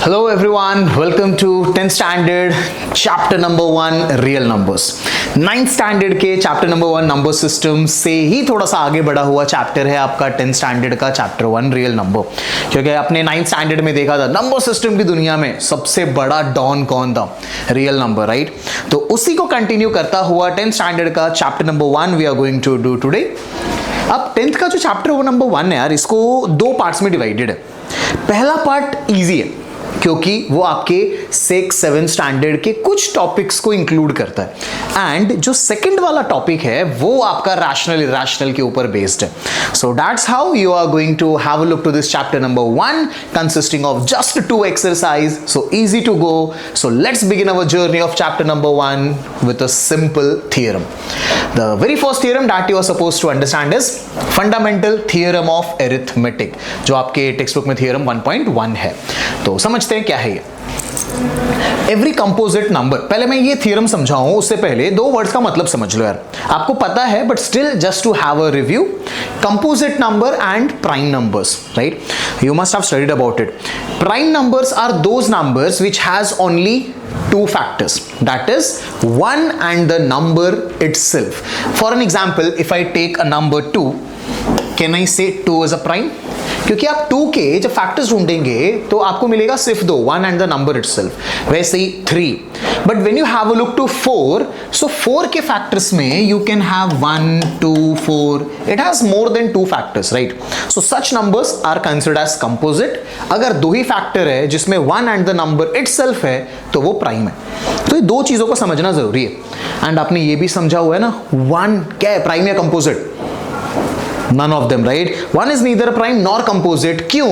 Hello everyone, welcome to 10th standard chapter number 1 real numbers. 9th standard के chapter number 1 number system से ही थोड़ा सा आगे बढ़ा हुआ chapter है आपका 10th standard का chapter 1 real number. क्योंकि आपने 9th standard में देखा था number system की दुनिया में सबसे बड़ा डॉन कौन था? real number, right? तो उसी को कंटिन्यू करता हुआ 10th standard का chapter number 1 we are going to do today. अब 10th का जो chapter नंबर 1 है यार, इसको दो पार्ट्स में डिवाइडेड है. पहला पार्ट इजी है क्योंकि वो आपके 6-7 स्टैंडर्ड के कुछ टॉपिक्स को इंक्लूड करता है, एंड जो सेकंड वाला टॉपिक है वो आपका रैशनल इरैशनल के ऊपर बेस्ड है. So that's how you are going to have a look to this chapter number 1 consisting of just 2 exercise. So easy to go. So let's begin our journey of chapter number 1 with a simple theorem. The very first theorem that you are supposed to understand is fundamental theorem of arithmetic, जो आपके text book में theorem 1.1 है. तो समझते हैं क्या है ये. एवरी कंपोजिट नंबर, पहले मैं ये थ्योरम समझाऊं उससे पहले दो वर्ड्स का मतलब समझ लो यार. आपको पता है but still just to have a review. Composite number and prime numbers, right? You must have studied about it. Prime numbers are those numbers which has only two factors, that is 1 and the number itself. For an example, if I take a number 2, can I say 2 is a prime? क्योंकि आप 2 के जब factors ढूंढेंगे तो आपको मिलेगा सिर्फ 2, 1 and the number itself. वैसे ही 3. But when you have a look to 4, so 4 के फैक्टर्स में you can have 1, 2, 4. It has more than 2 factors, right? So such numbers are considered as composite. अगर 2 ही फैक्टर है जिसमें 1 एंड द नंबर इटसेल्फ है तो वो प्राइम है. तो ये दो चीजों को समझना जरूरी है. एंड आपने ये भी समझा हुआ है ना, 1 क्या है, प्राइम या composite? None of them, right? 1 is neither prime nor composite. क्यों?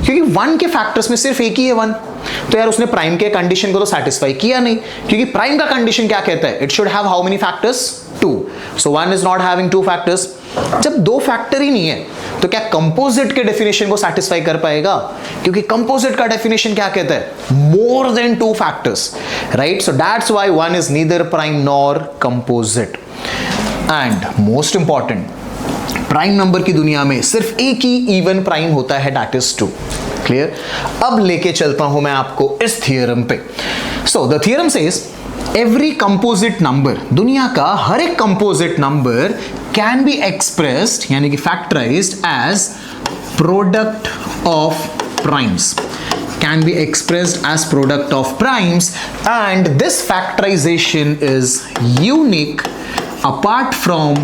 क्योंकि 1 के फैक्टर्स में सिर्फ एक ही है 1. तो यार उसने प्राइम के कंडीशन को तो सेटिस्फाई किया नहीं, क्योंकि प्राइम का कंडीशन क्या कहता है? It should have how many factors? 2. So 1 is not having 2 factors. जब 2 फैक्टर ही नहीं है तो क्या कंपोजिट के डेफिनेशन को सेटिस्फाई कर पाएगा? क्योंकि कंपोजिट का डेफिनेशन क्या कहता है? मोर than 2 factors, right? So that's why 1 is neither prime nor composite. And most important, prime number की दुनिया में सिर्फ एक ही इवन प्राइम होता है, दैट इज 2. क्लियर? अब लेके चलता हूं मैं आपको इस थियरम पे. So the theorem says every composite number, दुनिया का हर एक composite number can be expressed यानी कि factorised as product of primes. Can be expressed as product of primes, and this factorization is unique apart from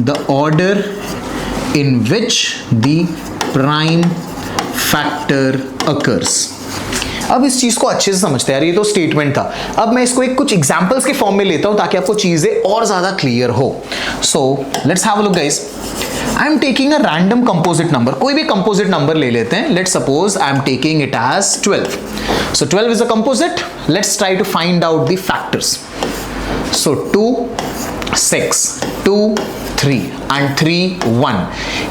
the order in which the prime factor occurs. अब इस चीज को अच्छे से समझते हैं यार, ये तो स्टेटमेंट था. अब मैं इसको एक कुछ एग्जांपल्स के फॉर्म में लेता हूं ताकि आपको चीजें और ज्यादा क्लियर हो. So let's have a look guys. I am taking a random composite number, कोई भी कंपोजिट नंबर ले लेते हैं. Let's suppose I am taking it as 12. So 12 is a composite. Let's try to find out the factors. So 2, 6, 2, 3 and 3, 1.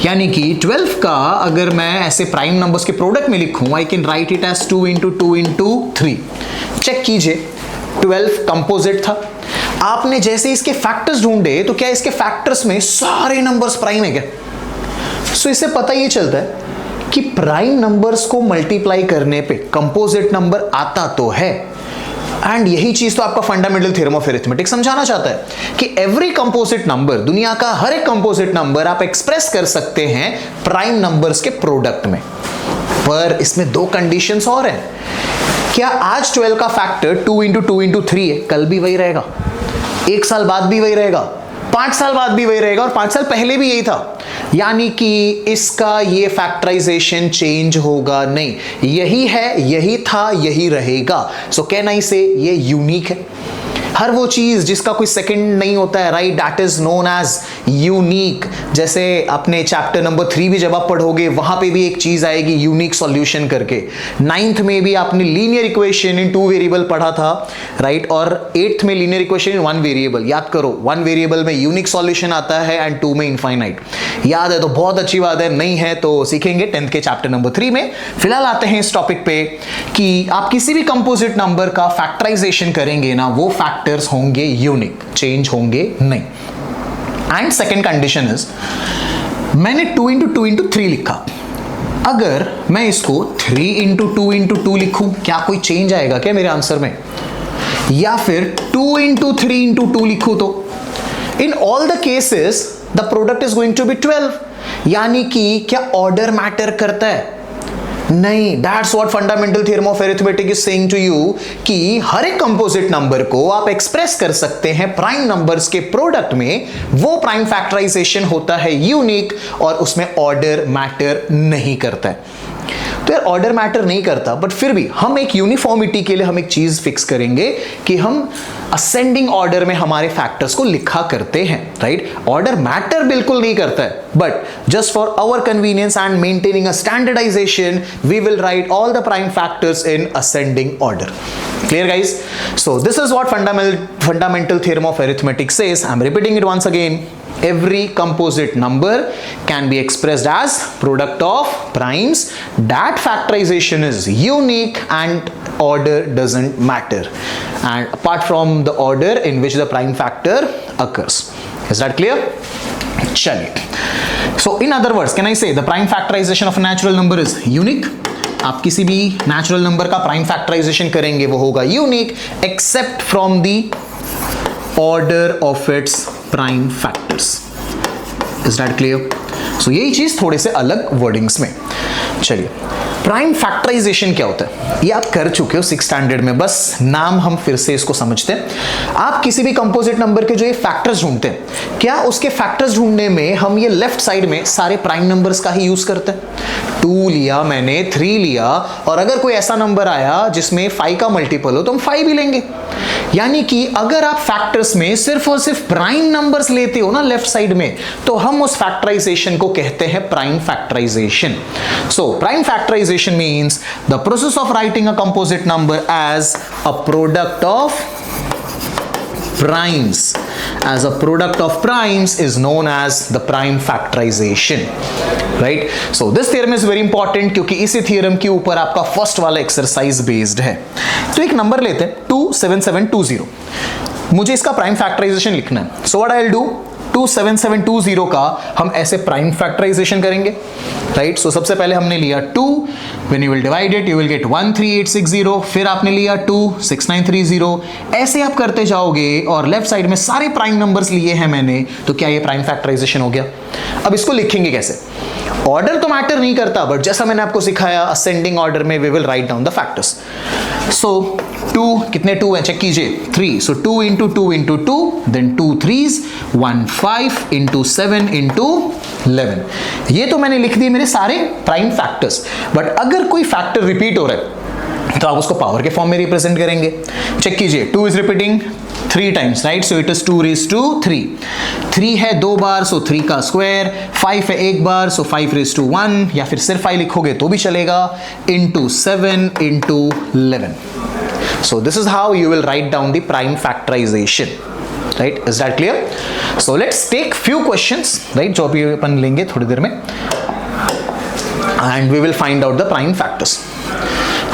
यानी कि 12 का अगर मैं ऐसे प्राइम नंबर्स के प्रोडक्ट में लिखूं, I can write it as 2 into 2 into 3. Check कीजिए, 12 कंपोजिट था. आपने जैसे इसके फैक्टर्स ढूंढे तो क्या इसके फैक्टर्स में सारे नंबर्स प्राइम है क्या? सो इससे पता ये चलता है कि प्राइम नंबर्स को मल्टीप्लाई करने पे कंपोजिट नंबर आता तो है. एंड यही चीज तो आपका फंडामेंटल थ्योरम ऑफ अरिथमेटिक समझाना चाहता है कि एवरी कंपोजिट नंबर, दुनिया का हर एक कंपोजिट नंबर आप एक्सप्रेस कर सकते हैं प्राइम नंबर्स के प्रोडक्ट में. पर इसमें 2 कंडीशंस और हैं. क्या आज 12 का फैक्टर 2 into 2 into 3 है, कल भी वही रहेगा, 1 साल बाद भी वही रहेगा, 5 साल बाद भी वही रहेगा, और 5 साल पहले भी यही था? यानी कि इसका ये फैक्टराइजेशन चेंज होगा नहीं. यही है, यही था, यही रहेगा. सो कैन आई से ये यूनिक है. हर वो चीज जिसका कोई सेकंड नहीं होता है, right, that is known as unique. जैसे अपने चैप्टर नंबर 3 भी जब आप पढ़ोगे वहां पे भी एक चीज आएगी यूनिक सॉल्यूशन करके. 9th में भी आपने लीनियर इक्वेशन इन 2 वेरिएबल पढ़ा था, राइट, और 8th में लीनियर इक्वेशन इन 1 वेरिएबल. याद करो, 1 वेरिएबल में यूनिक सॉल्यूशन आता है एंड 2 में इनफाइनाइट. याद है तो बहुत अच्छी बात है, नहीं है तो सीखेंगे 10th के चैप्टर नंबर 3 में. फिलहाल आते हैं इस टॉपिक पे कि आप किसी भी कंपोजिट नंबर का फैक्टराइजेशन करेंगे ना, वो फैक्टर्स होंगे यूनिक, चेंज होंगे नहीं. एंड सेकेंड कंडीशन इज, मैंने 2 into 2 into 3 लिखा. अगर मैं इसको 3 इंटू 2 इंटू 2 लिखूं, क्या कोई चेंज आएगा क्या मेरे आंसर में? या फिर 2 इंटू 3 इंटू 2 लिखूं तो in all the cases the product is going to be 12। यानी कि क्या ऑर्डर मैटर करता है? नहीं। That's what fundamental theorem of arithmetic is saying to you कि हर एक कंपोजिट नंबर को आप एक्सप्रेस कर सकते हैं प्राइम नंबर्स के प्रोडक्ट में। वो प्राइम फैक्टराइजेशन होता है यूनिक और उसमें ऑर्डर मैटर नहीं करता है। तो यार ऑर्डर मैटर नहीं करता, बट फिर भी हम एक यूनिफॉर्मिटी के लिए हम एक चीज फिक्स करेंगे कि हम असेंडिंग ऑर्डर में हमारे फैक्टर्स को लिखा करते हैं, राइट? ऑर्डर मैटर बिल्कुल नहीं करता है, but just for our convenience and maintaining a standardisation we will write all the prime factors in ascending order. Clear guys? So this is what fundamental theorem of arithmetic says. I'm repeating it once again. Every composite number can be expressed as product of primes. That factorization is unique and order doesn't matter. And apart from the order in which the prime factor occurs. Is that clear? Chaliye. So in other words, can I say the prime factorization of a natural number is unique? आप किसी भी natural number का prime factorisation करेंगे वो होगा unique except from the order of its prime factors. Is that clear? So यही चीज थोड़े से अलग वर्डिंग्स में। चलिए, प्राइम फैक्टराइजेशन क्या होता है ये आप कर चुके हो 6th स्टैंडर्ड में, बस नाम हम फिर से इसको समझते हैं। आप किसी भी कंपोजिट नंबर के जो ये फैक्टर्स ढूंढते हैं, क्या उसके फैक्टर्स ढूंढने में हम ये लेफ्ट साइड में सारे प्राइम नंबर्स का ही यूज करते हैं? 2 लिया मैंने, 3 लिया, और अगर कोई ऐसा नंबर आया जिसमें 5 का मल्टीपल हो तो हम 5 ही लेंगे। यानी कि अगर आप फैक्टर्स में सिर्फ और सिर्फ प्राइम नंबर्स लेते हो ना लेफ्ट साइड में, तो हम उस फैक्टराइजेशन को कहते हैं prime factorisation. So prime factorisation means the process of writing a composite number as a product of primes. As a product of primes is known as the prime factorization, right? So this theorem is very important क्योंकि इसी theorem के ऊपर आपका first वाला exercise based है। तो एक number लेते हैं 27720, मुझे इसका प्राइम फैक्टराइजेशन लिखना है। So what I will do, 27720 का हम ऐसे प्राइम फैक्टराइजेशन करेंगे, राइट? सो सबसे पहले हमने लिया 2, when you will divide it you will gate 13860, फिर आपने लिया 2 6930, ऐसे आप करते जाओगे और लेफ्ट साइड में सारे प्राइम नंबर्स लिए हैं मैंने, तो क्या ये प्राइम फैक्टराइजेशन हो गया? अब इसको लिखेंगे कैसे? ऑर्डर तो मैटर नहीं करता, बट जैसा मैंने आपको सिखाया असेंडिंग ऑर्डर में we will write down the factors. So 2 कितने 2 हैं चेक कीजिए, 3, so 2 into 2 into 2, then 2 3s 1 5 into 7 into 11। ये तो मैंने लिख दिए मेरे सारे प्राइम फैक्टर्स, बट अगर कोई फैक्टर रिपीट हो रहा है तो आप उसको पावर के फॉर्म में रिप्रेजेंट करेंगे। चेक कीजिए, 2 is repeating 3 times, right? So it is 2 raised to 3, 3 है 2 बार, सो 3 का स्क्वायर, 5 है 1 बार, सो 5 raised to 1, या फिर सिर्फ 5 लिखोगे तो भी चलेगा, into 7 into 11। So this is how you will write down the prime factorization, right? Is that clear? So let's take few questions, right? जो अभी अपन लेंगे थोड़ी देर में, and we will find out the prime factors.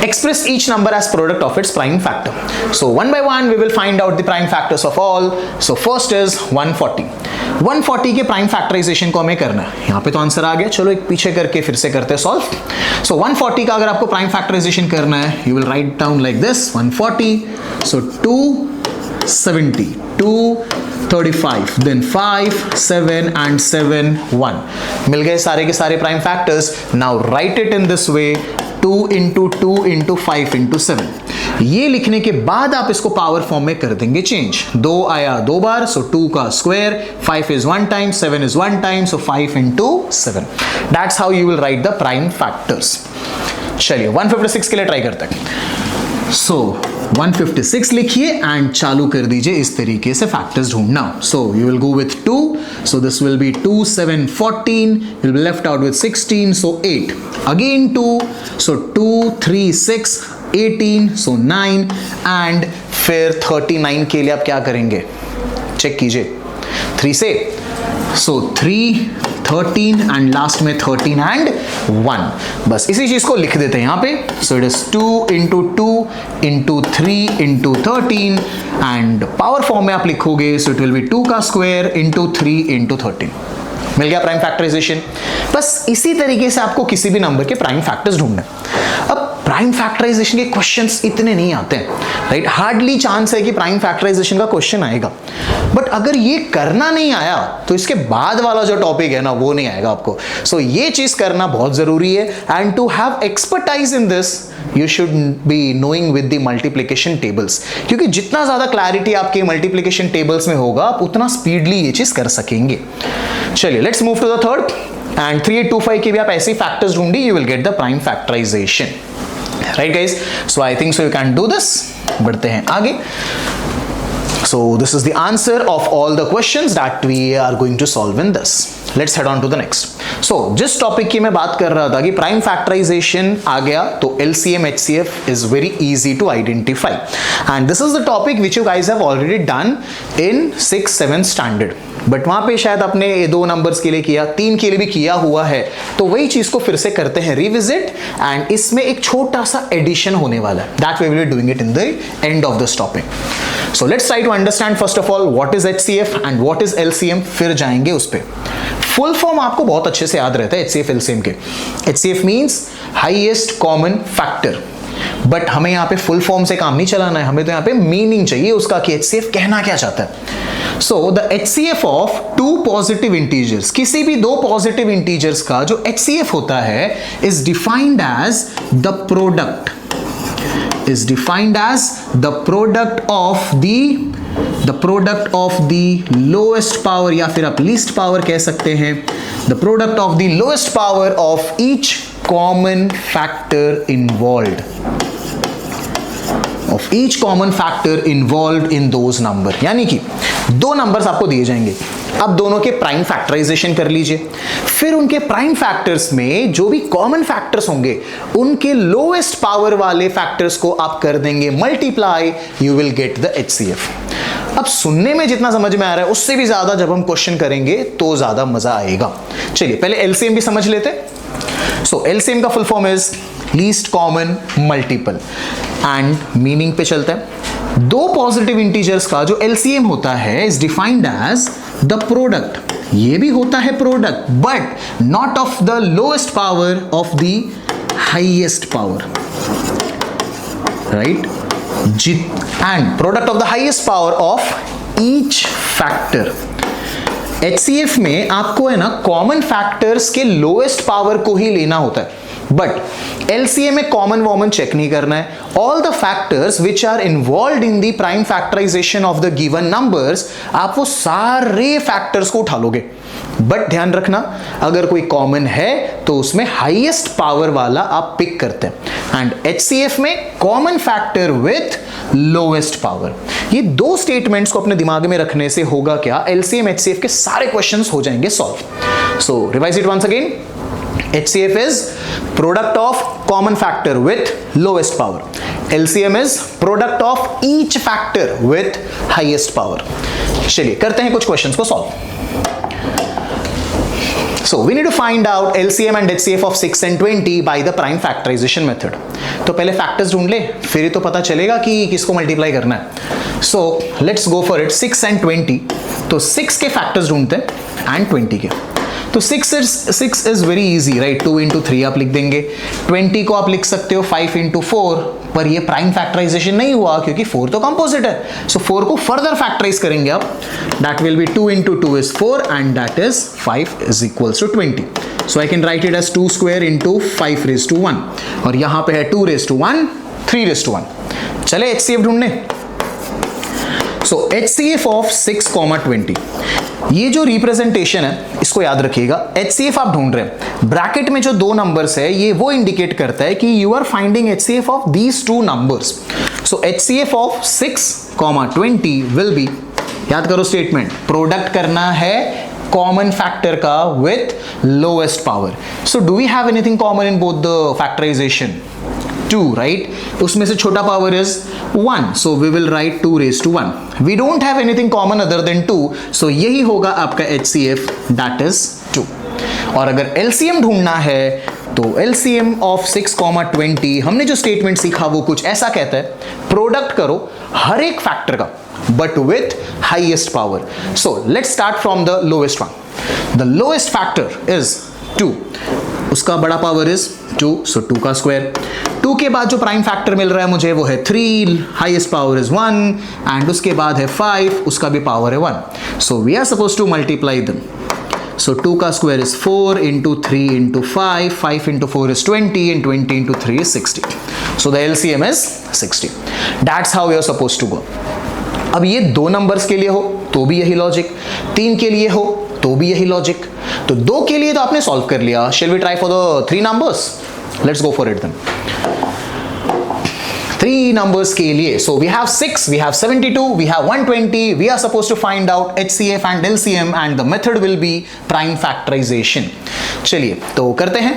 Express each number as product of its prime factor. So one by one we will find out the prime factors of all. So first is 140. 140 के prime factorisation को हमें करना है। यहाँ पे तो answer आ गया, चलो एक पीछे करके फिर से करते हैं सॉल्व। सो 140 का अगर आपको प्राइम फैक्टराइजेशन करना है, you will write down like this 140, so 270, 235, then 5 7 and 7 1, मिल गए सारे के सारे prime factors. Now write it in this way, 2 into 2 into 5 into 7। ये लिखने के बाद आप इसको पावर फॉर्म में कर देंगे चेंज। 2 आया 2 बार, सो 2 का square, 5 is 1 time, 7 is 1 time, so 5 into 7। That's how you will right the prime factors. चलिए 156 के लिए ट्राई करते हैं। सो 156 लिखिए एंड चालू कर दीजिए इस तरीके से फैक्टर्स ढूंढना। सो you will go with 2, so this will be 2 7 14, will be left out with 16, so 8, again 2, so 2 3 6 18, so 9, and फिर 39 के लिए आप क्या करेंगे चेक कीजिए, 3 से, सो 3 13 एंड लास्ट में 13 एंड 1, बस इसी चीज को लिख देते हैं यहाँ पे। So it is 2 into 2 into 3 into 13, and power form में आप लिखोगे, सो इट विल बी 2 का स्क्वायर इंटू 3 इंटू 13। मिल गया प्राइम फैक्टराइजेशन। बस इसी तरीके से आपको किसी भी नंबर के प्राइम फैक्टर्स ढूंढने। अब प्राइम फैक्टराइजेशन के क्वेश्चंस इतने नहीं आते हैं, राइट, हार्डली चांस है कि प्राइम फैक्टराइजेशन का क्वेश्चन आएगा। बट अगर ये करना नहीं आया तो इसके बाद वाला जो टॉपिक है ना वो नहीं आएगा आपको। सो ये चीज करना बहुत जरूरी है, and to have expertise in this you should be knowing with the multiplication tables, क्योंकि जितना ज्यादा क्लैरिटी आपके मल्टीप्लिकेशन टेबल्स में होगा आप उतना स्पीडली ये चीज कर सकेंगे। चलिए let's move to the third, and 3825 के भी आप ऐसे फैक्टर्स ढूंढिए, you will get the prime factorisation. Right guys, so I think so you can do this. बढ़ते हैं आगे। So this is the answer of all the questions that we are going to solve in this. Let's head on to the next. So जिस topic की मैं बात कर रहा था कि प्राइम फैक्टराइजेशन आ गया तो LCM HCF is very easy to identify, and this is the topic which you guys have already done in 6th 7th standard. But वहां पे शायद आपने ये 2 नंबर्स के लिए किया, 3 के लिए भी किया हुआ है, तो वही चीज को फिर से करते हैं रिविजिट, एंड इसमें एक छोटा सा एडिशन होने वाला है, that we will be doing it in the end of this topic. So let's try to understand first of all what is HCF and what is LCM, फिर जाएंगे उस पे। फुल फॉर्म आपको बहुत अच्छे से याद रहता है HCF LCM के। HCF means highest common factor, but हमें यहाँ पे फुल फॉर्म से काम नहीं चलाना है, हमें तो यहाँ पे मीनिंग चाहिए उसका कि HCF कहना क्या चाहता है। So the HCF of two positive integers, किसी भी 2 पॉजिटिव इंटीजर्स का जो HCF होता है is defined as the product of the lowest power, या फिर आप least power कह सकते हैं, the product of the lowest power of each common factor involved. Of each common factor involved in those number, यानी कि 2 नंबर्स आपको दिए जाएंगे, अब दोनों के प्राइम फैक्टराइजेशन कर लीजिए, फिर उनके प्राइम फैक्टर्स में जो भी कॉमन फैक्टर्स होंगे उनके लोएस्ट पावर वाले फैक्टर्स को आप कर देंगे multiply, you will get the HCF। अब सुनने में जितना समझ में आ रहा है उससे भी ज्यादा जब हम क्वेश्चन करेंगे तो ज्यादा मजा आएगा। चलिए पहले LCM भी समझ लेते हैं। सो LCM का full form is least common multiple, and meaning पे चलते हैं। 2 पॉजिटिव इंटीजर्स का जो LCM होता है is defined as the product, ये भी होता है product but not of the lowest power of the highest power, right, and product of the highest power of each factor. HCF में आपको है ना कॉमन फैक्टर्स के लोएस्ट पावर को ही लेना होता है, बट LCM में कॉमन वॉमन चेक नहीं करना है। All the factors which are involve in the prime factorisation of the given numbers, आप वो सारे फैक्टर्स को उठा लोगे, बट ध्यान रखना अगर कोई कॉमन है तो उसमें हाईएस्ट पावर वाला आप पिक करते हैं, एंड HCF में common factor with lowest power. ये 2 स्टेटमेंट्स को अपने दिमाग में रखने से होगा क्या, LCM HCF के सारे क्वेश्चंस हो जाएंगे solve. So revise it once again, HCF is product of common factor with lowest power. LCM is product of each factor with highest power. चलिए करते हैं कुछ क्वेश्चंस को solve. So we need to find out LCM and HCF of 6 and 20 by the prime factorization method. तो पहले factors ढूंढ ले, फिर ही तो पता चलेगा कि किसको मल्टीप्लाई करना है। So let's go for it, 6 and 20। तो 6 के फैक्टर्स ढूंढते हैं एंड 20 के। तो 6 is very easy, right, 2 into 3 आप लिख देंगे। 20 को आप लिख सकते हो 5 into 4, पर ये प्राइम फैक्टराइजेशन नहीं हुआ क्योंकि 4 तो कंपोजिट है। सो 4 को फर्दर फैक्टराइज करेंगे आप, that will be 2 into 2 is 4 and that is 5 is equals to 20. So I can write it as 2 square into 5 raised to 1, और यहां पे है 2 raised to 1, 3 raised to 1। चले HCF ढूंढने। सो HCF ऑफ 6, 20, ये जो रिप्रेजेंटेशन है इसको याद रखिएगा। HCF आप ढूंढ रहे हैं, ब्रैकेट में जो 2 नंबर्स है ये वो इंडिकेट करता है कि you are finding HCF of these 2 numbers. So HCF of 6, 20 will be, याद करो स्टेटमेंट, प्रोडक्ट करना है कॉमन फैक्टर का with lowest power. So do we have anything common in both the factorisation? 2, right? उसमें से छोटा power is 1, so we will write 2 raised to 1. We don't have anything common other than 2, so यही होगा आपका HCF, that is 2. और अगर LCM ढूंढना है तो LCM of 6, 20, हमने जो स्टेटमेंट सीखा वो कुछ ऐसा कहता है, प्रोडक्ट करो हर एक फैक्टर का, but with highest power. So let's start from the lowest one. The lowest factor is 2. उसका बड़ा पावर इज 2, सो 2 का स्क्वायर. 2 के बाद जो प्राइम फैक्टर मिल रहा है मुझे वो है 3, हाईएस्ट पावर इज 1, एंड उसके बाद है 5, उसका भी पावर है 1. So we are suppose to multiply them. So 2 का square is 4 into 3 into 5, 5 into 4 is 20, and 20 into 3 is 60. So the LCM is 60. That's how you are supposed to go. अब ये 2 numbers के लिए हो तो भी यही लॉजिक, 3 के लिए हो तो भी यही लॉजिक. तो 2 के लिए तो आपने सॉल्व कर लिया. Shall we try for the 3 numbers? Let's go for it then. 3 numbers के लिए, so we have 6, we have 72, we have 120. We are supposed to find out HCF and LCM, and the method will be prime factorization. चलिए तो करते हैं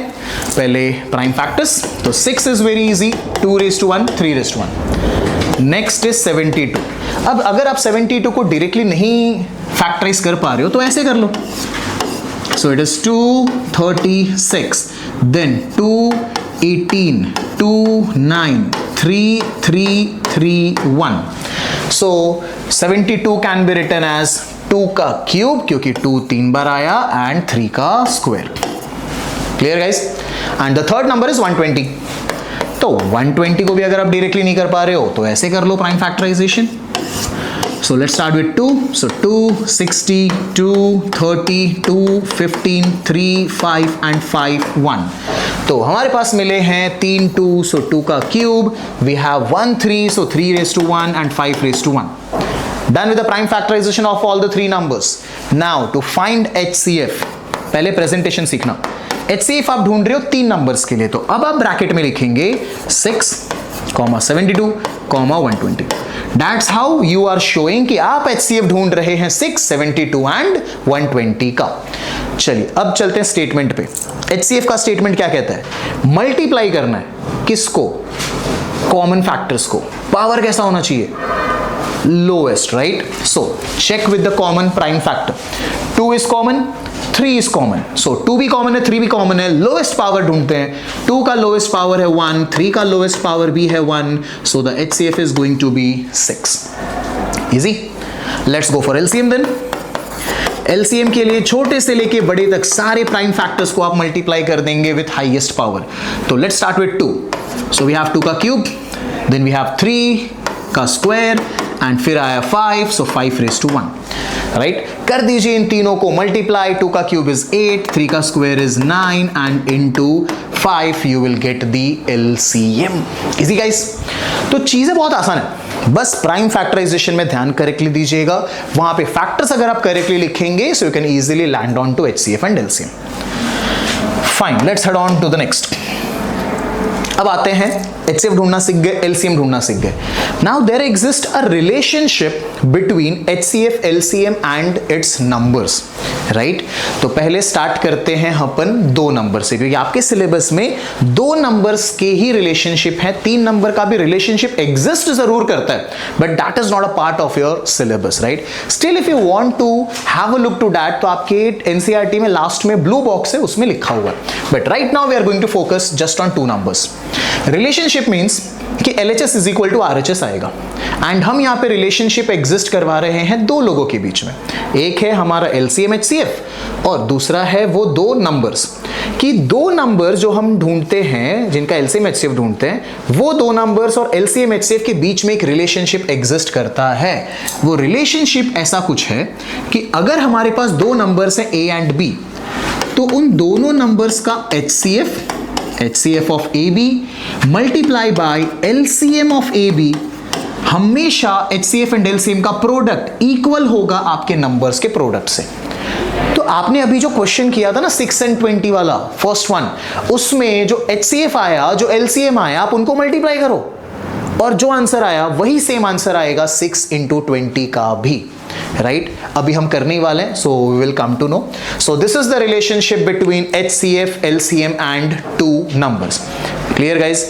पहले prime factors. तो 6 is very easy, 2 raised to 1, 3 raised to 1. Next is 72. अब अगर आप 72 को डायरेक्टली नहीं फैक्टराइज कर पा रहे हो तो ऐसे कर लो. So it is 236, then 218, 29, 3, 3, 3, 1. So 72 can be written as 2 का क्यूब, क्योंकि 2 3 बार आया, and 3 का square. Clear guys? And the third number is 120. तो 120 को भी अगर आप डायरेक्टली नहीं कर पा रहे हो तो ऐसे कर लो prime factorisation. So let's start with 2. So 2, 60, 2, 30, 2, 15, 3, 5 and 5, 1. तो हमारे पास मिले हैं 3 2, so 2 का cube. We have 1 3, so 3 raised to 1 and 5 raised to 1. Done with the prime factorization of all the 3 numbers. Now to find HCF, पहले presentation सीखना. HCF आप ढूंढ रहे हो 3 नंबर्स के लिए, तो अब आप ब्रैकेट में लिखेंगे 6, 72, 120. That's how you are showing कि आप HCF ढूंढ रहे हैं 6, 72 and 120 का. चलिए अब चलते हैं स्टेटमेंट पे. HCF का स्टेटमेंट क्या कहता है? मल्टीप्लाई करना है किसको? कॉमन फैक्टर्स को. पावर कैसा होना चाहिए? Lowest, right? So check with the common prime factor. 2 is common, 3 is common. So 2 भी कॉमन है, 3 भी कॉमन है. लोएस्ट पावर ढूंढते हैं. 2 का लोएस्ट पावर है 1, 3 का लोएस्ट पावर भी है 1. So the HCF is going to be 6. Easy. Let's go for LCM then. LCM के लिए छोटे से लेके बड़े तक सारे प्राइम फैक्टर्स को आप मल्टीप्लाई कर देंगे विथ हाईएस्ट पावर. तो let's start with 2. So we have 2 का क्यूब, देन वी हैव 3 का स्क्वायर, एंड फिर आया 5, सो 5 रेज़ टू 1. राइट? कर दीजिए इन तीनों को मल्टीप्लाई. 2 का क्यूब इज 8, 3 का square is 9, and into 5 you will get the LCM. Easy guys? तो चीजें बहुत आसान है, बस प्राइम फैक्टराइजेशन में ध्यान करेक्टली दीजिएगा. वहां पे फैक्टर्स अगर आप करेक्टली लिखेंगे so you can easily land on to HCF and LCM. Fine, let's head on to the next. अब आते हैं HCF ढूंढना सीख गए, LCM ढूंढना सीख गए. Now there exist a relationship between HCF, LCM and its numbers, right? तो पहले स्टार्ट करते हैं अपन 2 नंबर से, क्योंकि आपके सिलेबस में 2 नंबर्स के ही रिलेशनशिप है. 3 नंबर का भी रिलेशनशिप एग्जिस्ट जरूर करता है, but that is not a part of your syllabus, right? Still if you want to have a look to that, तो आपके NCERT में लास्ट में ब्लू बॉक्स है, उसमें लिखा हुआ है. But right now we are going to focus just on 2 numbers. Relationship means कि LHS is equal to RHS आएगा, एंड हम यहाँ पे रिलेशनशिप एग्जिस्ट करवा रहे हैं 2 लोगों के बीच में. एक है हमारा LCM HCF और दूसरा है वो 2 नंबर्स. कि 2 नंबर जो हम ढूंढते हैं, जिनका LCM HCF ढूंढते हैं, वो 2 नंबर्स और LCM HCF के बीच में एक रिलेशनशिप एग्जिस्ट करता है. वो रिलेशनशिप ऐसा कुछ है कि अगर हमारे पास 2 नंबर्स हैं A एंड B, तो उन दोनों नंबर्स का HCF of AB multiply by LCM of AB, हमेशा HCF एंड LCM का प्रोडक्ट इक्वल होगा आपके नंबर्स के प्रोडक्ट से. तो आपने अभी जो क्वेश्चन किया था ना 6 and 20 वाला, फर्स्ट वन, उसमें जो HCF आया, जो LCM आया, आप उनको मल्टीप्लाई करो और जो आंसर आया वही सेम आंसर आएगा 6 into 20 का भी, राइट? अभी हम करने वाले हैं, so we will come to know. So this is the relationship between HCF, LCM and 2 numbers. Clear guys?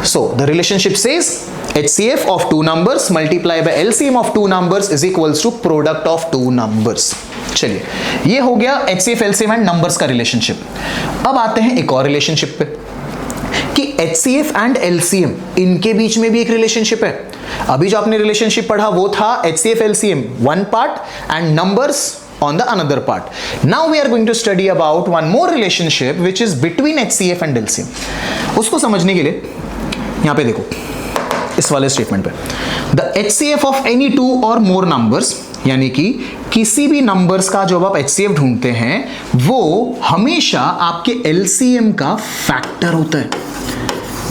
So the relationship says HCF of 2 numbers multiply by LCM of 2 numbers is equals to product of 2 numbers. चलिए, ये हो गया HCF, LCM and numbers का relationship. अब आते हैं एक और रिलेशनशिप पे कि HCF HCF एंड LCM, इनके बीच में भी एक रिलेशनशिप है। अभी जो आपने रिलेशनशिप पढ़ा वो था HCF LCM one part and numbers on the another part. Now we are going to study about one more relationship which is between HCF and LCM. उसको समझने के लिए यहां पे देखो इस वाले स्टेटमेंट पे, the HCF of any two और मोर नंबर्स, यानी कि किसी भी नंबर्स का जो आप HCF ढूंढते हैं वो हमेशा आपके LCM का फैक्टर होता है।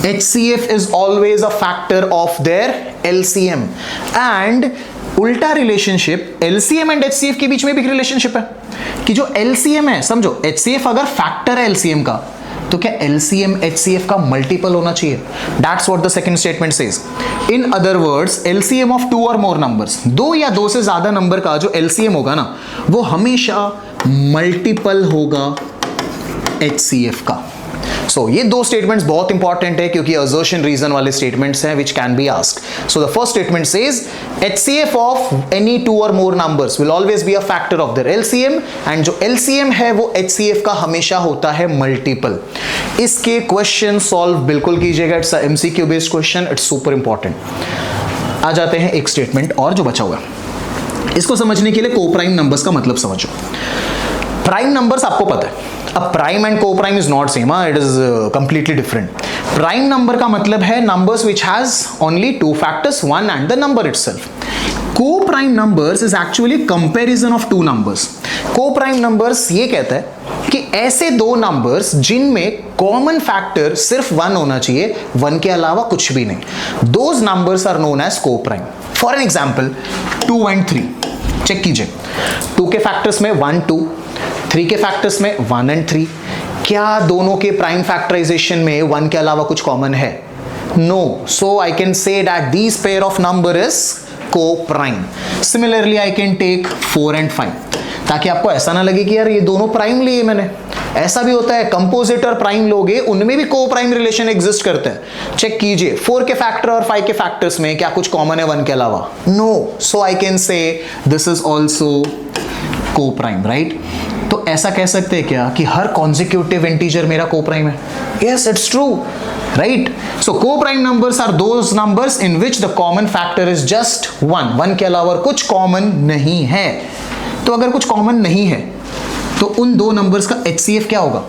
HCF is always a factor of their LCM and उल्टा रिलेशनशिप LCM एंड HCF के बीच में भी रिलेशनशिप है कि जो LCM है, समझो HCF अगर फैक्टर है LCM का तो क्या LCM HCF का मल्टीपल होना चाहिए। That's what the second statement says. In other words, LCM of two or more numbers, दो या दो से ज्यादा नंबर का जो LCM होगा ना वो हमेशा मल्टीपल होगा HCF का। So ये दो स्टेटमेंट्स बहुत इंपॉर्टेंट है क्योंकि assertion reason वाले स्टेटमेंट्स हैं which can be asked. So the first statement says HCF of any two or more numbers will always be a factor of their LCM and जो LCM है वो HCF का हमेशा होता है मल्टीपल। इसके क्वेश्चन सॉल्व बिल्कुल कीजिएगा, it's a MCQ based question, it's super important. आ जाते हैं एक स्टेटमेंट और जो बचा हुआ है, इसको समझने के लिए कोप्राइम नंबर्स का मतलब समझो। प्राइम नंबर्स आपको पता है, अब prime and coprime is not same, it is completely different. Prime number का मतलब है numbers which has only two factors, one and the number itself. Coprime numbers is actually comparison of two numbers. Coprime numbers ये कहता है कि ऐसे दो numbers जिनमें कॉमन फैक्टर सिर्फ वन होना चाहिए, वन के अलावा कुछ भी नहीं, those numbers are known as coprime. For an example 2 and 3 check कीजिए, 2 के फैक्टर्स में 1 2, 3 के फैक्टर्स में 1 and 3। क्या दोनों के प्राइम फैक्टराइजेशन में 1 के अलावा कुछ कॉमन है? No, so I can say that these pair of number is coprime. Similarly I can take 4 and 5, ताकि आपको ऐसा ना लगे कि यार ये दोनों प्राइम लिए मैंने। ऐसा भी होता है, कंपोजिट और प्राइम लोगे उनमें भी को-प्राइम रिलेशन एग्जिस्ट करते हैं। चेक कीजिए 4 के फैक्टर और 5 के फैक्टर्स में क्या कुछ कॉमन है 1 के अलावा? No, so I can say this is also coprime, right? तो ऐसा कह सकते हैं क्या कि हर कॉन्जिक्यूटिव इंटीजर मेरा को-प्राइम है? Yes, it's true, right? So coprime numbers are those numbers in which the common factor is just 1 के अलावा कुछ कॉमन नहीं है। तो अगर कुछ कॉमन नहीं है तो उन दो नंबर्स का HCF क्या होगा?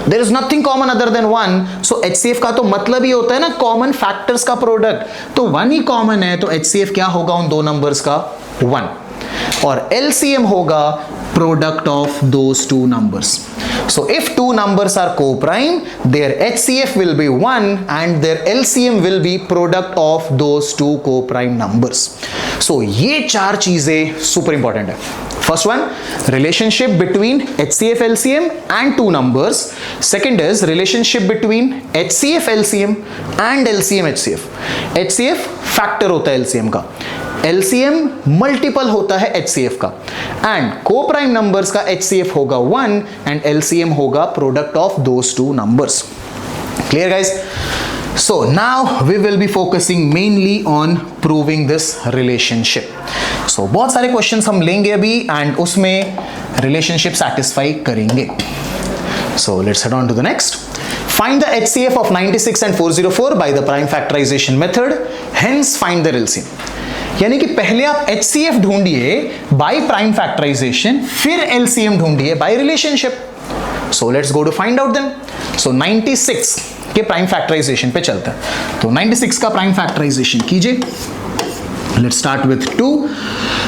There is nothing common other than 1, so HCF का तो मतलब ही होता है ना कॉमन फैक्टर्स का प्रोडक्ट। तो 1 ही कॉमन है तो HCF क्या होगा उन दो नंबर्स का? 1। और LCM होगा product of those two numbers. So if two numbers are co-prime, their HCF will be 1 and their LCM will be product of those two co-prime numbers. So ये चार चीजें super important है। First one, relationship between HCF LCM and two numbers. Second is relationship between HCF LCM and LCM HCF. HCF factor होता है LCM का, LCM multiple होता है HCF का, एंड को-प्राइम नंबर्स का HCF होगा 1 एंड LCM होगा product of those two numbers. Clear guys? So now we will be focusing mainly on proving this relationship. So बहुत सारे क्वेश्चंस हम लेंगे अभी एंड उसमें रिलेशनशिप सेटिस्फाई करेंगे। So let's head on to the next. Find the HCF of 96 and 404 by the prime factorization method. Hence find their LCM. यानी कि पहले आप HCF ढूंढिए बाय प्राइम फैक्टराइजेशन, फिर LCM ढूंढिए by relationship. So let's go to find out then. So 96 के prime factorisation पे चलता है, तो 96 का प्राइम फैक्टराइजेशन कीजिए। Let's start with 2.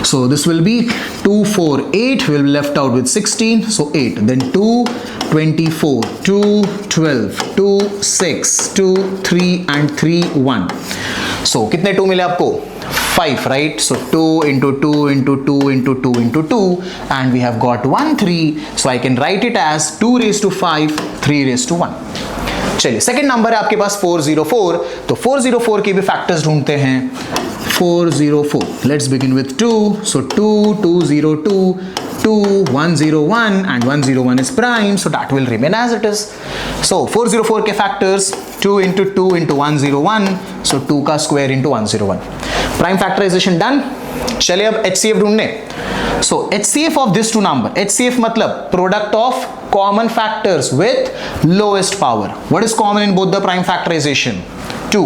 So this will be 2, 4, 8. We will be left out with 16. So 8. Then 2, 24, 2, 12, 2, 6, 2, 3 and 3, 1. So कितने 2 मिले आपको? 5, right? So 2 into 2 into 2 into 2 into 2 and we have got 1, 3. So I can write it as 2 raised to 5, 3 raised to 1. चलिए second number है आपके पास 404, तो 404 के भी factors ढूंढते हैं। 404, let's begin with 2. So 2, 202, 2, 101 and 101 is prime, so that will remain as it is. So 404 के factors 2 into 2 into 101, so 2 का square into 101. Prime factorization done. चलिए अब HCF ढूंढने. So HCF of this two number, HCF मतलब product of common factors with lowest power. What is common in both the prime factorization? 2.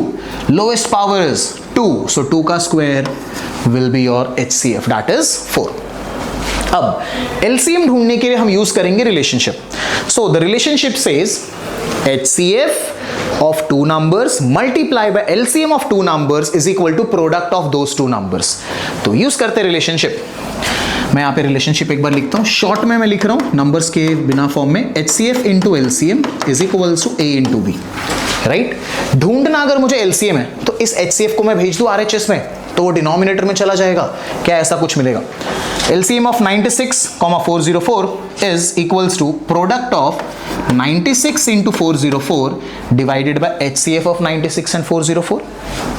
Lowest power is 2, so 2 का square will be your HCF, that is 4. अब LCM ढूंढने के लिए हम use करेंगे relationship. So the relationship says HCF of two numbers multiply by LCM of two numbers is equal to product of those two numbers. तो use करते relationship. मैं यहाँ पे रिलेशनशिप एक बार लिखता हूँ. शॉर्ट में मैं लिख रहा हूँ नंबर्स के बिना फॉर्म में. HCF into LCM is equals to A into B. Right. ढूंढना अगर मुझे LCM है तो इस HCF को मैं भेज दूँ RHS में तो वो डिनोमिनेटर में चला जाएगा. क्या ऐसा कुछ मिलेगा? LCM of 96, 404 is equals to product of 96 into 404 divided by HCF of 96 and 404.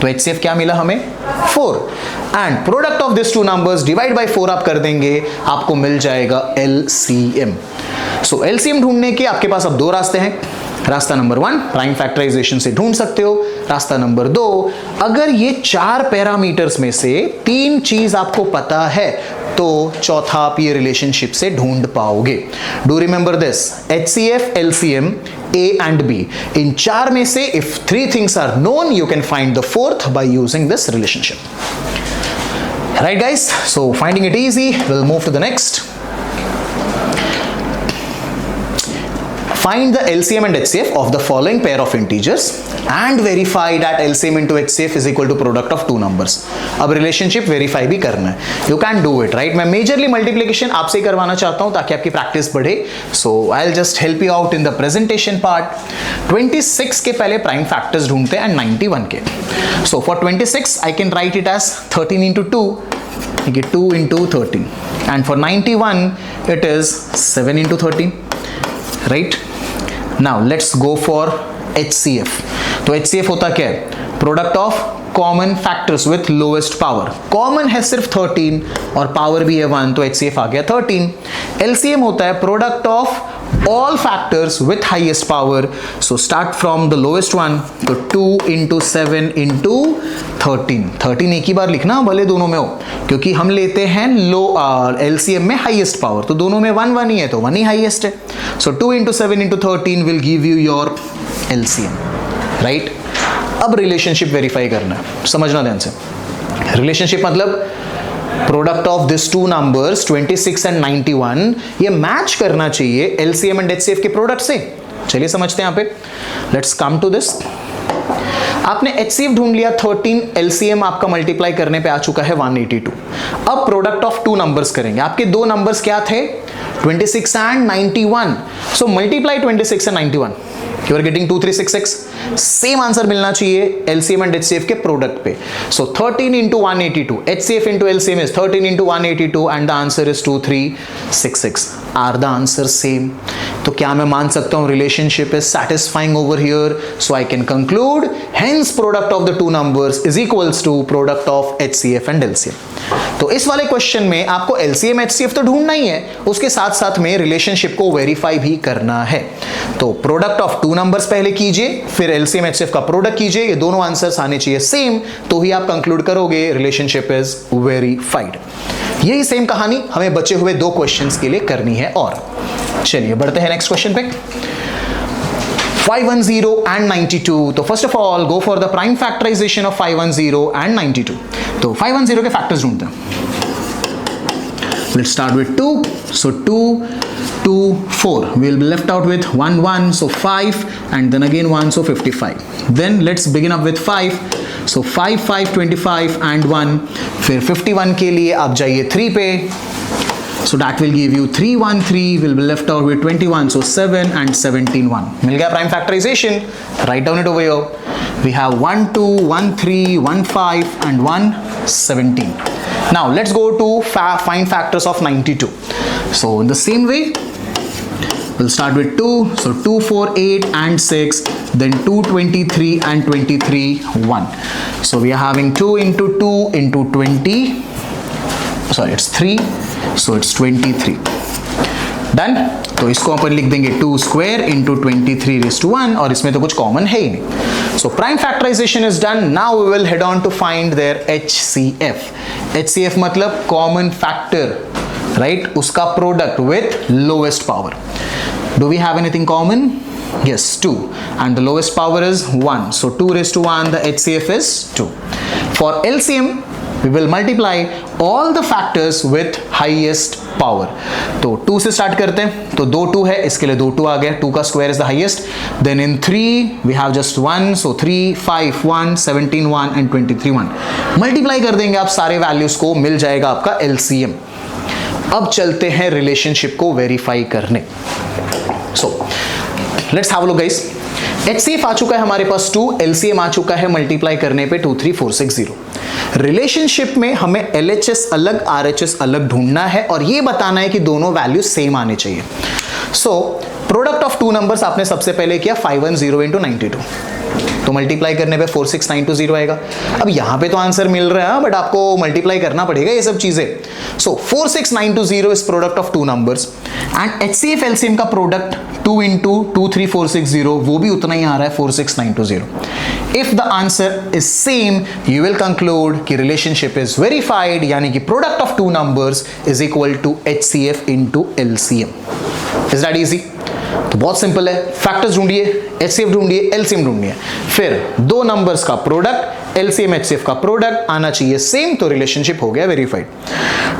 तो HCF क्या मिला हमें? 4. And product of these two numbers divide by 4 आप कर देंगे, आपको मिल जाएगा LCM. So LCM ढूंढने के आपके पास अब दो रास्ते हैं. रास्ता नंबर 1 प्राइम फैक्टराइजेशन से ढूंढ सकते हो. रास्ता नंबर 2 अगर ये 4 पैरामीटर्स में से 3 चीज आपको पता है तो चौथा आप ये रिलेशनशिप से ढूंढ पाओगे. Do remember this, HCF, LCM, A and B. इन 4 में से if 3 things are known you can find the 4th by using this relationship. Right guys, so finding it easy, we'll move to the next. Find the LCM and HCF of the following pair of integers and verify that LCM into HCF is equal to product of two numbers. अब relationship verify भी करना है. You can do it right. मैं majorly multiplication आपसे ही करवाना चाहता हूं ताकि आपकी प्रैक्टिस बढ़े. So I will just help you out in the presentation part. 26 के पहले प्राइम फैक्टर्स ढूंढते हैं एंड 91 के. So for 26 I can write it as 13 into 2, 2 into 13, and for 91 it is 7 into 13. Right? Now let's go for HCF. तो HCF होता क्या है? Product of common factors with lowest power. Common है सिर्फ 13 और power भी है 1, तो HCF आ गया 13. LCM होता है product of all factors with highest power. So start from the lowest one. तो 2 into 7 into 13. 13 एक ही बार लिखना भले दोनों में हो, क्योंकि हम लेते हैं लो LCM में हाईएस्ट पावर. तो दोनों में 1 1 ही है तो 1 ही हाईएस्ट है. So 2 into 7 into 13 will give you your LCM. Right? अब रिलेशनशिप वेरीफाई करना है. समझना ध्यान से. रिलेशनशिप मतलब product of this two numbers 26 and 91 ये मैच करना चाहिए LCM एंड HCF के प्रोडक्ट से. चलिए समझते हैं यहाँ पे. Let's come to this. आपने HCF ढूंढ लिया 13, LCM आपका मल्टीप्लाई करने पे आ चुका है 182. अब प्रोडक्ट ऑफ टू नंबर्स करेंगे. आपके दो नंबर्स क्या थे? 26 and 91. So multiply 26 and 91. You are getting 2366. Same answer मिलना चाहिए LCM एंड HCF के प्रोडक्ट पे. सो 13 into 182. HCF into LCM is 13 into 182 and the answer is 2366. Are the answers same? तो क्या मैं मान सकता हूँ relationship is satisfying over here? So I can conclude hence product of the two numbers is equals to product of HCF and LCM. तो इस वाले question में आपको LCM HCF तो ढूंढना ही है, उसके साथ साथ में रिलेशनशिप को वेरीफाई भी करना है. तो प्रोडक्ट ऑफ टू नंबर्स पहले कीजिए, फिर LCM HCF का प्रोडक्ट कीजिए. ये दोनों आंसर्स आने चाहिए सेम, तो ही आप कंक्लूड करोगे रिलेशनशिप इज वेरीफाइड. यही सेम कहानी हमें बचे हुए दो क्वेश्चंस के लिए करनी है. और चलिए बढ़ते हैं नेक्स्ट क्वेश्चन पे. 510 and 92. तो first of all go for the prime factorisation of 510 and 92. तो 510 के फैक्टर्स ढूंढते हैं. Let's start with 2. So 2, 2, 4. We'll be left out with 1, 1. So 5 and then again 1. So 55. Then let's begin up with 5. So 5, 5, 25 and 1. फिर 51 के लिए आप जाइए 3 पे. So that will give you 3, 1, 3. Will be left out with 21. So 7 and 17, 1. मिल गया prime factorization. Write down it over here. We have 1, 2, 1, 3, 1, 5 and 1, 17. Now let's go to find factors of 92. So in the same way, we'll start with 2. So 2, 4, 8 and 6. Then 2, 23 and 23, 1. So we are having 2 into 2 into 20. Sorry, it's 3. So it's 23. Done. तो इसको अपन लिख देंगे 2 square into 23^1 और इसमें तो कुछ common है ही नहीं. So prime factorization is done. Now we will head on to find their HCF. HCF मतलब कॉमन फैक्टर, राइट? उसका product with lowest power. Do we have anything common? Yes, 2, and the lowest power is 1, so 2^1, the HCF is 2. For LCM we will multiply all the factors with highest power. तो 2 से start करते हैं, तो 2 2 है, इसके लिए 2 2 आ गया. 2 का square is the highest. Then in 3 we have just 1, so 3 5 1 17 1 and 23 1. Multiply कर देंगे आप सारे वैल्यूज को, मिल जाएगा आपका LCM. अब चलते हैं रिलेशनशिप को वेरीफाई करने. सो let's have a look guys. HCF आ चुका है हमारे पास 2, LCM आ चुका है मल्टीप्लाई करने पे 23460. रिलेशनशिप में हमें LHS अलग RHS अलग ढूंढना है और ये बताना है कि दोनों वैल्यू सेम आने चाहिए. सो प्रोडक्ट ऑफ 2 नंबर्स आपने सबसे पहले किया 510 into 92, तो मल्टीप्लाई करने पे 46920 आएगा. अब यहां पे तो आंसर मिल रहा है बट आपको मल्टीप्लाई करना पड़ेगा ये सब चीजें. सो 46920 is product of 2 numbers and HCF LCM का प्रोडक्ट 2 into 23460 वो भी उतना ही आ रहा है 46920. If the answer is same you will conclude कि रिलेशनशिप इज वेरीफाइड, यानी कि product of 2 numbers is equal to HCF into LCM. Is that easy? तो बहुत सिंपल है. फैक्टर्स ढूंढिए, HCF ढूंढिए, LCM ढूंढिए, फिर 2 नंबर्स का प्रोडक्ट LCM HCF का प्रोडक्ट आना चाहिए सेम, तो रिलेशनशिप हो गया verified.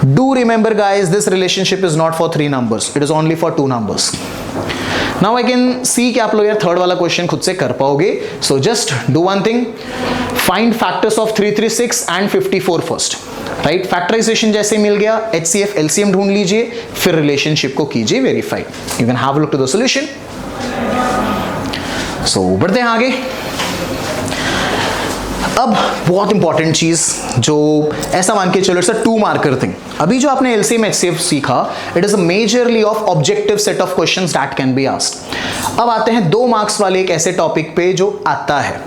Do remember guys, this relationship is not for 3 numbers, it is only for 2 numbers. Now I can see कि आप लोग यार थर्ड वाला क्वेश्चन खुद से कर पाओगे. So just do one thing, find factors of 336 and 54 first, right? Factorization जैसे मिल गया, HCF LCM ढूंढ लीजिए, फिर रिलेशनशिप को कीजिए verified. You can have a look to the solution. So बढ़ते हैं आगे. अब बहुत इंपॉर्टेंट चीज जो ऐसा मान के चलो, इट्स अ 2 मार्कर थिंग. अभी जो आपने LCM HCF सीखा, it is a majorly of objective set of questions that can be asked. अब आते हैं 2 मार्क्स वाले एक ऐसे टॉपिक पे जो आता है.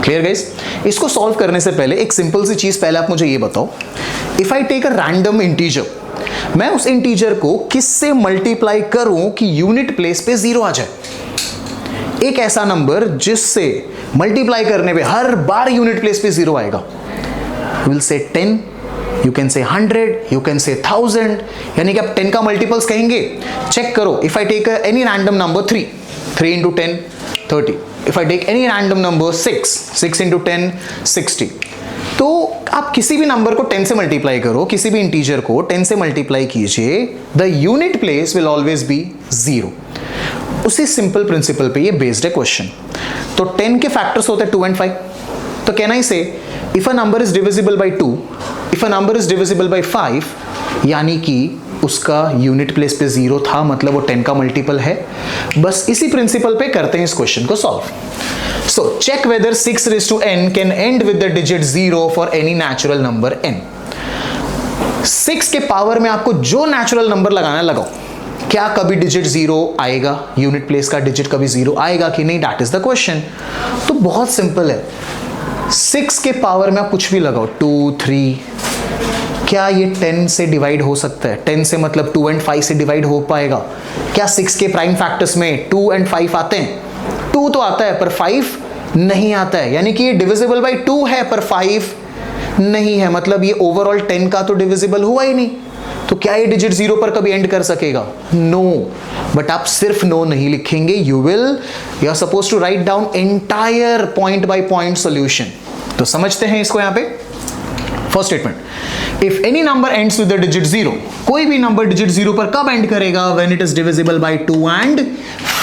Clear guys? इसको सॉल्व करने से पहले एक सिंपल सी चीज पहले आप मुझे ये बताओ. If I take a random integer, मैं उस इंटीजर को किससे मल्टीप्लाई करूं कि यूनिट प्लेस पे 0 आ जाए? एक ऐसा नंबर जिससे मल्टीप्लाई करने पे हर बार यूनिट प्लेस पे 0 आएगा. Will say 10, you can say 100, you can say 1000, यानी कि आप 10 का मल्टीपल्स कहेंगे. चेक करो. If I take any random number 3 into 10 30. If I take any random number 6 into 10 60. तो आप किसी भी नंबर को 10 से मल्टीप्लाई करो, किसी भी इंटीजर को 10 से मल्टीप्लाई कीजिए, the unit place will always be 0. उसी सिंपल प्रिंसिपल पे ये बेस्ड है क्वेश्चन. तो 10 के फैक्टर्स होते हैं 2 and 5. तो कैन आई से if a number is divisible by 2, if a number is divisible by 5, यानी कि उसका यूनिट प्लेस पे 0 था, मतलब वो 10 का मल्टीपल है. बस इसी प्रिंसिपल पे करते हैं इस क्वेश्चन को solve. So check whether 6^n can end with the digit 0 for any natural number n. 6 के पावर में आपको जो नेचुरल नंबर लगाना है लगाओ. क्या कभी डिजिट 0 आएगा? यूनिट प्लेस का डिजिट कभी 0 आएगा कि नहीं? That is the question. तो बहुत सिंपल है. 6 के पावर में आप कुछ भी लगाओ, 2 3, क्या ये 10 से डिवाइड हो सकता है? 10 से मतलब 2 and 5 से डिवाइड हो पाएगा क्या? 6 के प्राइम फैक्टर्स में 2 and 5 आते हैं. 2 तो आता है पर 5 नहीं आता है, यानी कि ये डिविजिबल बाय 2 है पर 5 नहीं है, मतलब ये ओवरऑल 10 का तो डिविजिबल हुआ ही नहीं. तो क्या ये डिजिट 0 पर कभी एंड कर सकेगा? नो. बट आप सिर्फ नो नहीं लिखेंगे, you are suppose to write down entire point by point solution. तो समझते हैं इसको. यहां पे first statement, if any number ends with the digit 0, कोई भी नंबर डिजिट 0 पर कब एंड करेगा? When it is divisible by 2 and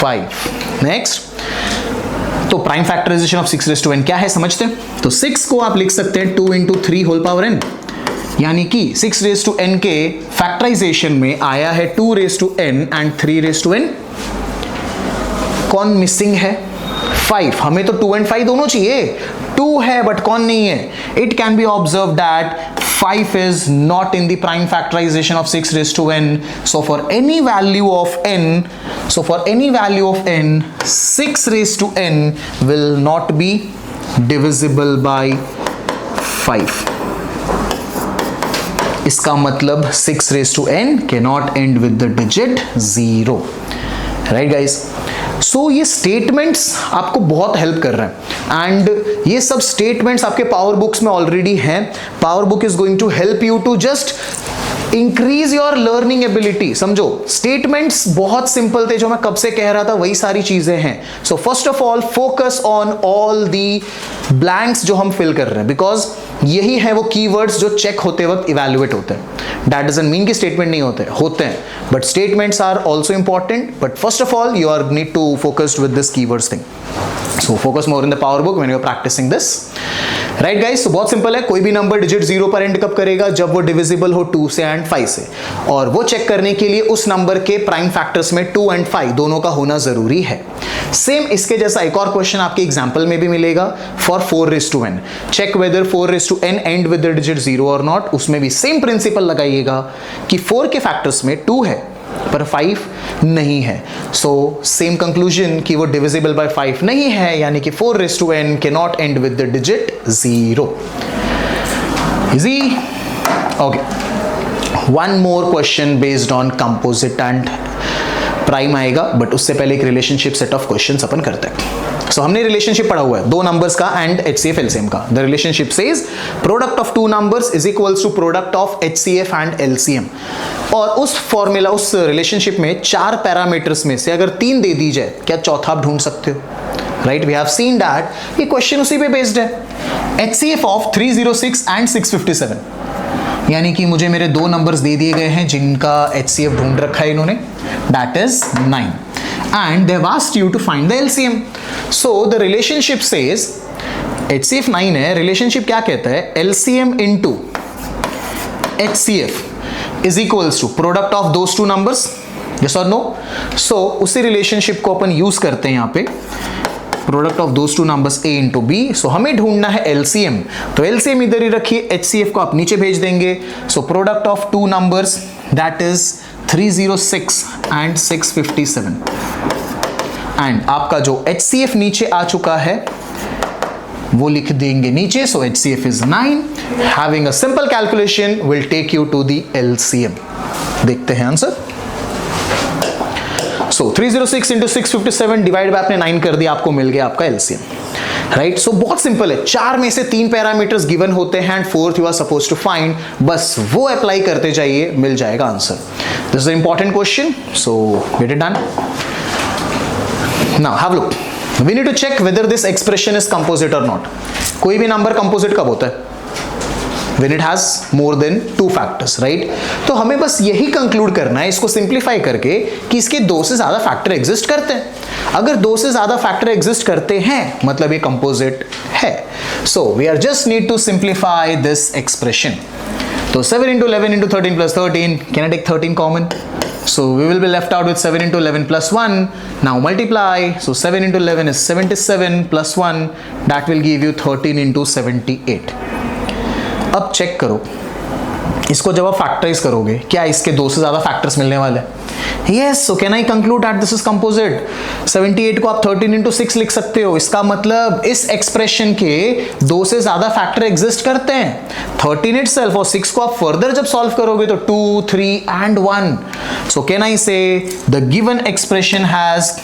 5. Next, तो प्राइम फैक्टराइजेशन ऑफ 6^n क्या है समझते हैं. तो 6 को आप लिख सकते हैं 2 into 3 होल पावर n, यानी कि 6^n के फैक्टराइजेशन में आया है 2^n एंड 3^n. कौन मिसिंग है? 5. हमें तो 2 and 5 दोनों चाहिए. 2 है बट कौन नहीं है? It can be observe that 5 is not in the prime factorization of 6^n. So for any value of n, 6^n will not be divisible by 5. इसका मतलब 6^n cannot end with the digit 0. Right guys? So ये statements आपको बहुत help कर रहे हैं and ये सब स्टेटमेंट्स आपके पावर बुक्स में ऑलरेडी हैं. Power book is going to help you to just increase your learning ability. समझो, स्टेटमेंट्स बहुत सिंपल थे, जो मैं कब से कह रहा था वही सारी चीजें हैं. So first of all focus on all the blanks जो हम फिल कर रहे हैं, बिकॉज यही है वो कीवर्ड्स जो चेक होते वक्त इवैल्यूएट होते हैं. दैट डजंट मीन कि स्टेटमेंट नहीं होते हैं, but statements are also important. But first of all you are need to focused with this keywords thing. So focus more in the power book when you are practicing this. Right guys? So बहुत simple है. कोई भी number digit 0 पर and कब करेगा? जब वो divisible हो 2 से एंड 5 से. और वो चेक करने के लिए उस नंबर के प्राइम फैक्टर्स में 2 एंड 5 दोनों का होना जरूरी है. सेम इसके जैसा एक और क्वेश्चन आपके एग्जाम्पल में भी मिलेगा for 4:n. Check whether 4:n end with the digit 0 और नॉट. उसमें भी सेम प्रिंसिपल लगाइएगा कि 4 के फैक्टर्स में 2 है पर 5 नहीं है. सो सेम कंक्लूजन कि वो डिविजिबल बाय 5 नहीं है, यानी कि 4:n can not and with the digit 0. Easy? Okay, one more question based on composite and prime आएगा, बट उससे पहले एक रिलेशनशिप सेट ऑफ क्वेश्चंस अपन करते हैं. सो हमने रिलेशनशिप पढ़ा हुआ है दो नंबर्स का एंड HCF LCM का. The relationship says product of two numbers is equals to product of HCF and LCM. और उस फॉर्मूला, उस रिलेशनशिप में 4 पैरामीटर्स में से अगर 3 दे दी जाए, क्या चौथा आप ढूंढ सकते हो? Right, we have seen that ये क्वेश्चन उसी पे बेस्ड है. HCF ऑफ 306 एंड 657, यानी कि मुझे मेरे दो नंबर्स दे दिए गए हैं जिनका HCF ढूंढ रखा है इन्होंने, that is 9, and they have asked you to find the LCM. So the relationship says HCF 9 है, रिलेशनशिप क्या कहता है? LCM into HCF is equals to product of those two numbers. Yes or no? So उसी relationship को अपन use करते हैं यहाँ पे, product of those two numbers A into B. सो हमें ढूंढना है LCM, तो LCM इधर ही रखिए, HCF को आप नीचे भेज देंगे. So product of two numbers that is 306 and 657, and आपका जो HCF नीचे आ चुका है वो लिख देंगे नीचे. So HCF is 9. Having a simple calculation will take you to the LCM. देखते हैं answer. So 306 into 657 divide by आपने 9 कर दिया, आपको मिल गया आपका LCM. राइट, सो बहुत सिंपल है. 4 में से 3 पैरामीटर्स गिवन होते हैं and 4th you are suppose to find. बस वो अप्लाई करते जाइए, मिल जाएगा answer. This is a important question, so get it done. Now have look. We need to check whether this expression is composite और not. कोई भी number composite कब होता है? When it has more than 2 factors, right? तो हमें बस यही कंक्लूड करना है इसको सिंप्लीफाई करके कि इसके 2 से ज्यादा फैक्टर एग्जिस्ट करते हैं. अगर 2 से ज्यादा फैक्टर एग्जिस्ट करते हैं मतलब ये कंपोजिट है. So we are just need to simplify this expression. तो 7 into 11 into 13 plus 13, can I take 13 common? So we will be left out with 7 into 11 plus 1. Now multiply. So 7 into 11 is 77 plus 1. That will give you 13 into 78. अब check करो, इसको जब आप factorise करोगे क्या इसके 2 से ज्यादा फैक्टर्स मिलने वाले हैं? Yes. So can I conclude that this is composite. 78 को आप 13 into 6 लिख सकते हो. इसका मतलब इस एक्सप्रेशन के 2 से ज्यादा फैक्टर एग्जिस्ट करते हैं. 13 इटसेल्फ और 6 को आप फर्दर जब सॉल्व करोगे तो 2, 3 and 1. सो कैन आई से the given expression has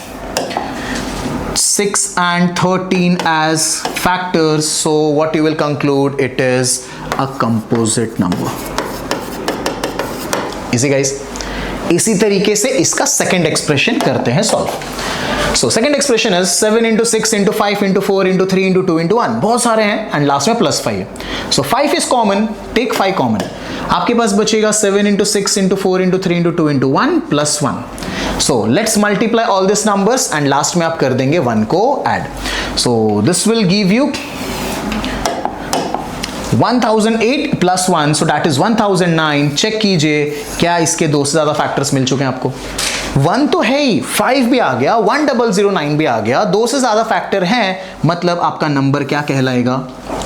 6 and 13 as factors. So what you will conclude, it is a composite number. Easy guys. इसी तरीके से इसका सेकंड एक्सप्रेशन करते हैं solve. So second expression is 7 into 6 into 5 into 4 into 3 into 2 into 1. बहुत सारे हैं and last में +5 है. सो 5 इज कॉमन, टेक 5 कॉमन. आपके पास बचेगा 7 into 6 into 4 into 3 into 2 into 1 plus 1. So let's multiply all these numbers and last में आप कर देंगे 1 को add. So this will give you 1008 plus 1, so that is 1009. Check कीजिए क्या इसके 2 से ज्यादा फैक्टर्स मिल चुके हैं आपको? 1 तो है ही, 5 भी आ गया, 1009 भी आ गया. 2 से ज्यादा फैक्टर हैं मतलब आपका नंबर क्या कहलाएगा?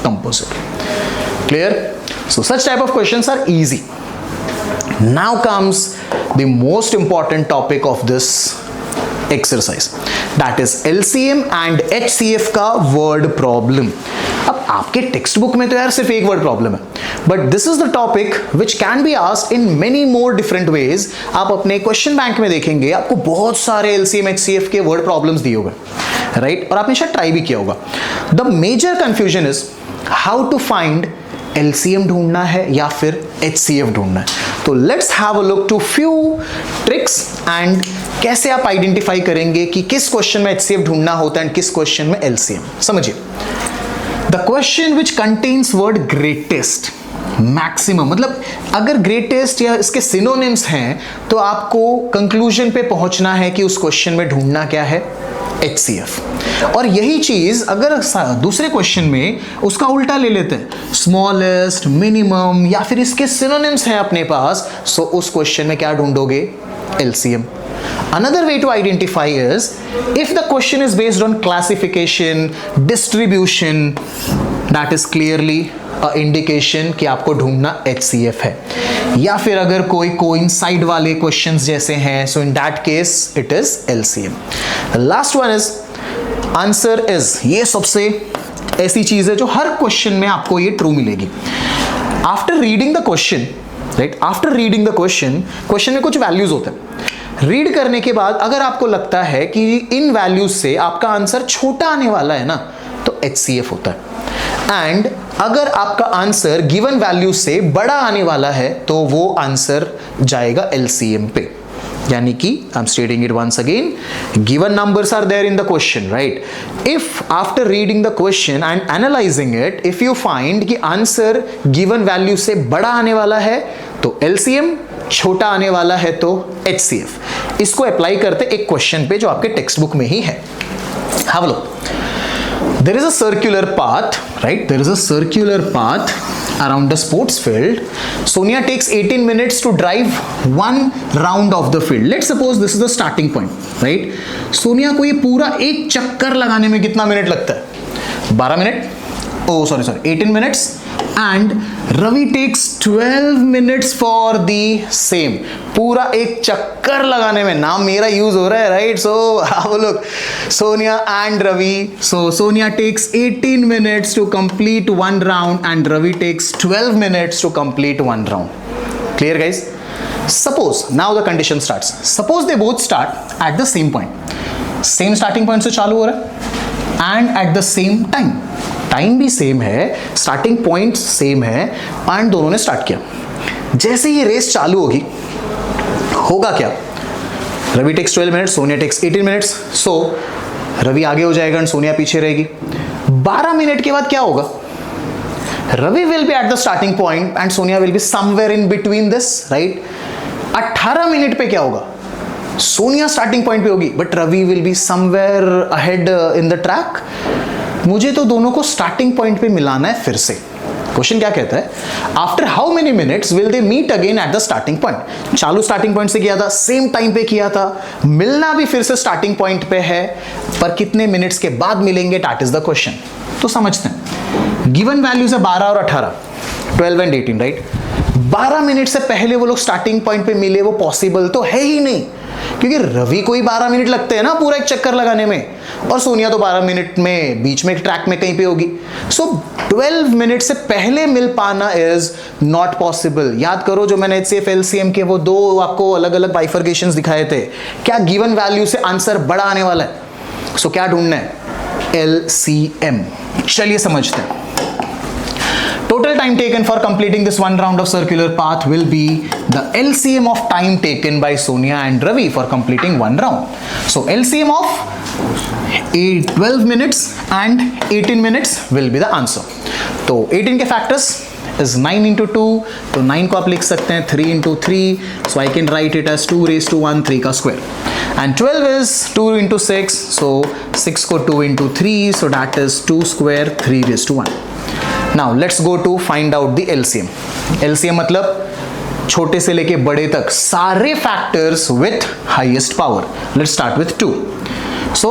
Composite. Clear? So such type of questions are easy. Now comes the most important topic of this exercise, that is LCM and HCF का word problem. अब आपके टेक्स्ट बुक में तो यार सिर्फ एक वर्ड प्रॉब्लम है, but this is the topic which can be asked in many more different ways. आप अपने क्वेश्चन बैंक में देखेंगे आपको बहुत सारे एलसीएम एचसीएफ के वर्ड प्रॉब्लम्स दिए होंगे, राइट? और आपने शायद ट्राई भी किया होगा। The major confusion is how to find LCM ढूंढना है या फिर एचसीएफ ढूंढना है। तो let's have a look to few tricks and कैसे आप आइडेंटिफाई करेंगे कि किस क्वेश्चन में एचसीएफ ढूंढना होता है एंड किस क्वेश्चन में एलसीएम। समझिए, the question which contains word greatest, maximum, मतलब अगर ग्रेटेस्ट या इसके सिनोनिम्स हैं तो आपको कंक्लूजन पे पहुंचना है कि उस क्वेश्चन में ढूंढना क्या है, एचसीएफ। और यही चीज अगर दूसरे क्वेश्चन में उसका उल्टा ले लेते हैं, स्मॉलेस्ट, मिनिमम या फिर इसके सिनोनिम्स हैं अपने पास, सो उस क्वेश्चन में क्या ढूंढोगे, LCM. Another way to identify is if the question is based on classification, distribution, that is clearly a indication कि आपको ढूंढना HCF है। या फिर अगर कोई coincide वाले questions जैसे हैं, so in that case it is LCM. The last one is answer is, ये सबसे ऐसी चीज है जो हर क्वेश्चन में आपको ये ट्रू मिलेगी। After reading the question, right? After reading the question में कुछ वैल्यूज होते हैं। रीड करने के बाद अगर आपको लगता है कि इन वैल्यूज से आपका आंसर छोटा आने वाला है ना, तो HCF होता है। एंड अगर आपका आंसर गिवन वैल्यूज से बड़ा आने वाला है तो वो आंसर जाएगा LCM पे। यानी कि I am stating it once again, given numbers are there in the question, right? If after reading the question and analyzing it, if you find कि आंसर गिवन वैल्यू से बड़ा आने वाला है तो LCM, छोटा आने वाला है तो HCF। इसको अप्लाई करते एक क्वेश्चन पे जो आपके टेक्स्ट बुक में ही है। Have a look. There is a circular path, right? There is a circular path around the sports field. Sonia takes 18 minutes to drive one round of the field. Let's suppose this is the starting point, right? Sonia को ये पूरा एक चक्कर लगाने में कितना minute लगता है? 12 minute? Oh, sorry, 18 minutes. And Ravi takes 12 minutes for the same. पूरा एक चक्कर लगाने में, नाम मेरा यूज हो रहा है, right? So have a look. Sonia and Ravi. So Sonia takes 18 minutes to complete one round and Ravi takes 12 minutes to complete one round. Clear, guys? Suppose now the condition starts. Suppose they both start at the same point. Same starting point से चालू हो रहा है and at the same time. Time भी same है, starting point same है and दोनों ने स्टार्ट किया। जैसे ये रेस चालू होगा क्या? Ravi takes 12 minutes, Sonia takes 18 minutes. So Ravi आगे हो जाएगा एंड सोनिया पीछे रहेगी। 12 मिनट के बाद क्या होगा? Ravi will be at the starting point and Sonia will be somewhere in between this, right? 18 minute पे क्या होगा? सोनिया स्टार्टिंग पॉइंट पे होगी but Ravi will be somewhere ahead in the track. मुझे तो दोनों को स्टार्टिंग पॉइंट पे मिलाना है फिर से। क्वेश्चन क्या कहता है? After how many minutes will they meet again at the starting point? चालू स्टार्टिंग पॉइंट से किया था, सेम टाइम पे किया था, मिलना भी फिर से स्टार्टिंग पॉइंट पे है, पर कितने मिनट्स के बाद मिलेंगे, दैट इज द क्वेश्चन। तो समझते हैं, गिवन वैल्यूज है 12 और 18, 12 एंड 18, राइट? 12 मिनट से पहले वो लोग स्टार्टिंग पॉइंट पे मिले, वो पॉसिबल तो है ही नहीं, क्योंकि रवि को ही 12 मिनट लगते हैं ना पूरा एक चक्कर लगाने में, और सोनिया तो 12 मिनट में बीच में ट्रैक में कहीं पे होगी। सो 12 मिनट से पहले मिल पाना इज नॉट पॉसिबल। याद करो जो मैंने HCF LCM के वो दो आपको अलग अलग बाइफर्केशंस दिखाए थे, क्या गिवन वैल्यू से आंसर बड़ा आने वाला है? सो क्या ढूंढना है? LCM। चलिए समझते हैं। Total time taken for completing this one round of circular path will be the LCM of time taken by Sonia and Ravi for completing one round. So LCM of 12 minutes and 18 minutes will be the answer. तो 18 के factors is 9 into 2, तो 9 को आप लिख सकते हैं 3 into 3, so I can write it as 2 raised to 1, 3 का square. And 12 is 2 into 6, so 6 को 2 into 3, so that is 2 square 3 raised to 1. Now let's go to find out the LCM. LCM मतलब छोटे से लेके बड़े तक सारे factors with highest power. Let's start with 2. So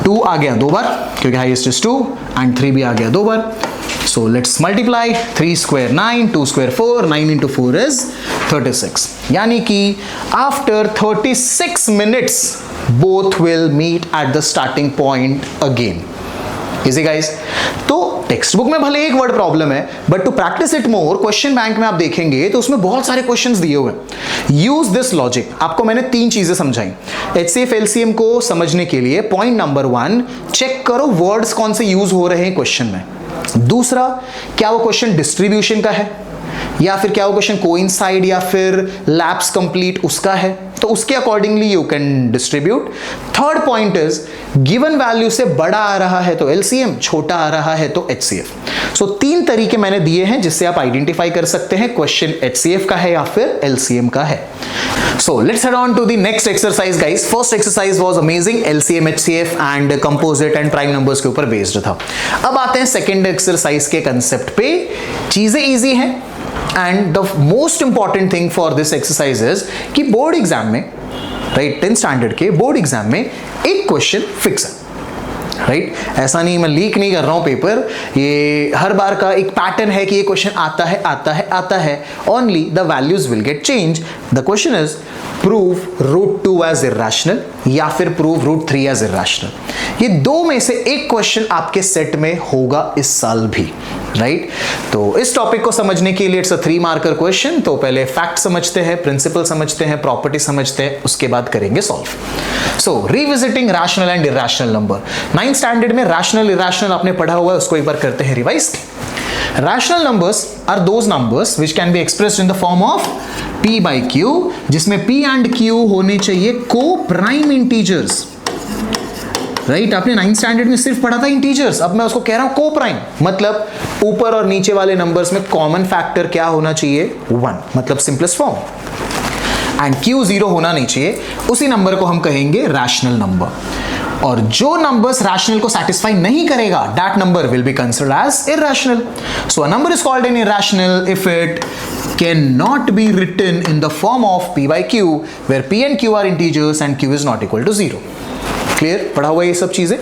2 आ गया 2 बार क्योंकि highest is 2 and 3 भी आ गया 2 बार. So let's multiply 3 square 9, 2 square 4, 9 into 4 is 36. यानी कि after 36 minutes both will meet at the starting point again. Easy guys. तो टेक्स्ट बुक में भले एक वर्ड प्रॉब्लम है, but to practise it more, question bank में आप देखेंगे तो उसमें बहुत सारे क्वेश्चंस दिए हुए हैं। Use this logic. आपको मैंने 3 चीजें समझाई HCF LCM को समझने के लिए। पॉइंट नंबर 1, चेक करो वर्ड्स कौन से यूज हो रहे हैं क्वेश्चन में। दूसरा, क्या वो क्वेश्चन डिस्ट्रीब्यूशन का है, या फिर क्या वो क्वेश्चन कोइंसाइड या फिर लैप्स कंप्लीट उसका है, तो उसके accordingly you can distribute. Third point is, given value से बड़ा आ रहा है तो LCM, छोटा आ रहा है तो HCF। सो 3 तरीके मैंने दिए हैं जिससे आप आइडेंटिफाई कर सकते हैं क्वेश्चन HCF का है या फिर LCM का है। So let's head on to the next exercise guys. First exercise was amazing, LCM HCF and composite and prime numbers के ऊपर बेस्ड था। अब आते हैं सेकेंड एक्सरसाइज के कंसेप्ट पे। चीजें इजी हैं and the most important thing for this exercise is कि बोर्ड एग्जाम में, राइट, 10th स्टैंडर्ड के बोर्ड एग्जाम में एक क्वेश्चन फिक्स है, राइट। ऐसा नहीं, मैं लीक नहीं कर रहा हूं पेपर, ये हर बार का एक पैटर्न है कि ये क्वेश्चन आता है आता है आता है, only the values will get change. The question is prove √2 as irrational या फिर प्रूव √3 एज इर्रेशनल। ये 2 में से एक क्वेश्चन आपके सेट में होगा इस साल भी, राइट। तो इस टॉपिक को समझने के लिए इट्स अ 3 मार्कर क्वेश्चन। तो पहले फैक्ट समझते हैं, प्रिंसिपल समझते हैं, प्रॉपर्टी समझते हैं, उसके बाद करेंगे solve. So revisiting rational and irrational number. 9th standard में रैशनल इर्रेशनल आपने पढ़ा हुआ है, उसको एक बार करते हैं revise. Rational numbers are those numbers which can be expressed in the form of P by Q, जिसमें P एंड Q होने चाहिए को प्राइम इंटीजर्स, राइट। आपने 9th स्टैंडर्ड में सिर्फ पढ़ा था इंटीजर्स, अब मैं उसको कह रहा हूं को प्राइम, मतलब ऊपर और नीचे वाले नंबर्स में कॉमन फैक्टर क्या होना चाहिए, 1, मतलब सिंपलेस्ट फॉर्म। एंड Q 0 होना नहीं चाहिए, उसी नंबर को हम कहेंगे रैशनल नंबर। और जो नंबर्स रैशनल को सेटिस्फाई नहीं करेगा, that number will be considered as irrational. So a number is called an irrational if it can not be written in the form of P by Q, where P and Q are integers and Q is not equal to 0. Clear, पढ़ा हुआ ये सब चीजें।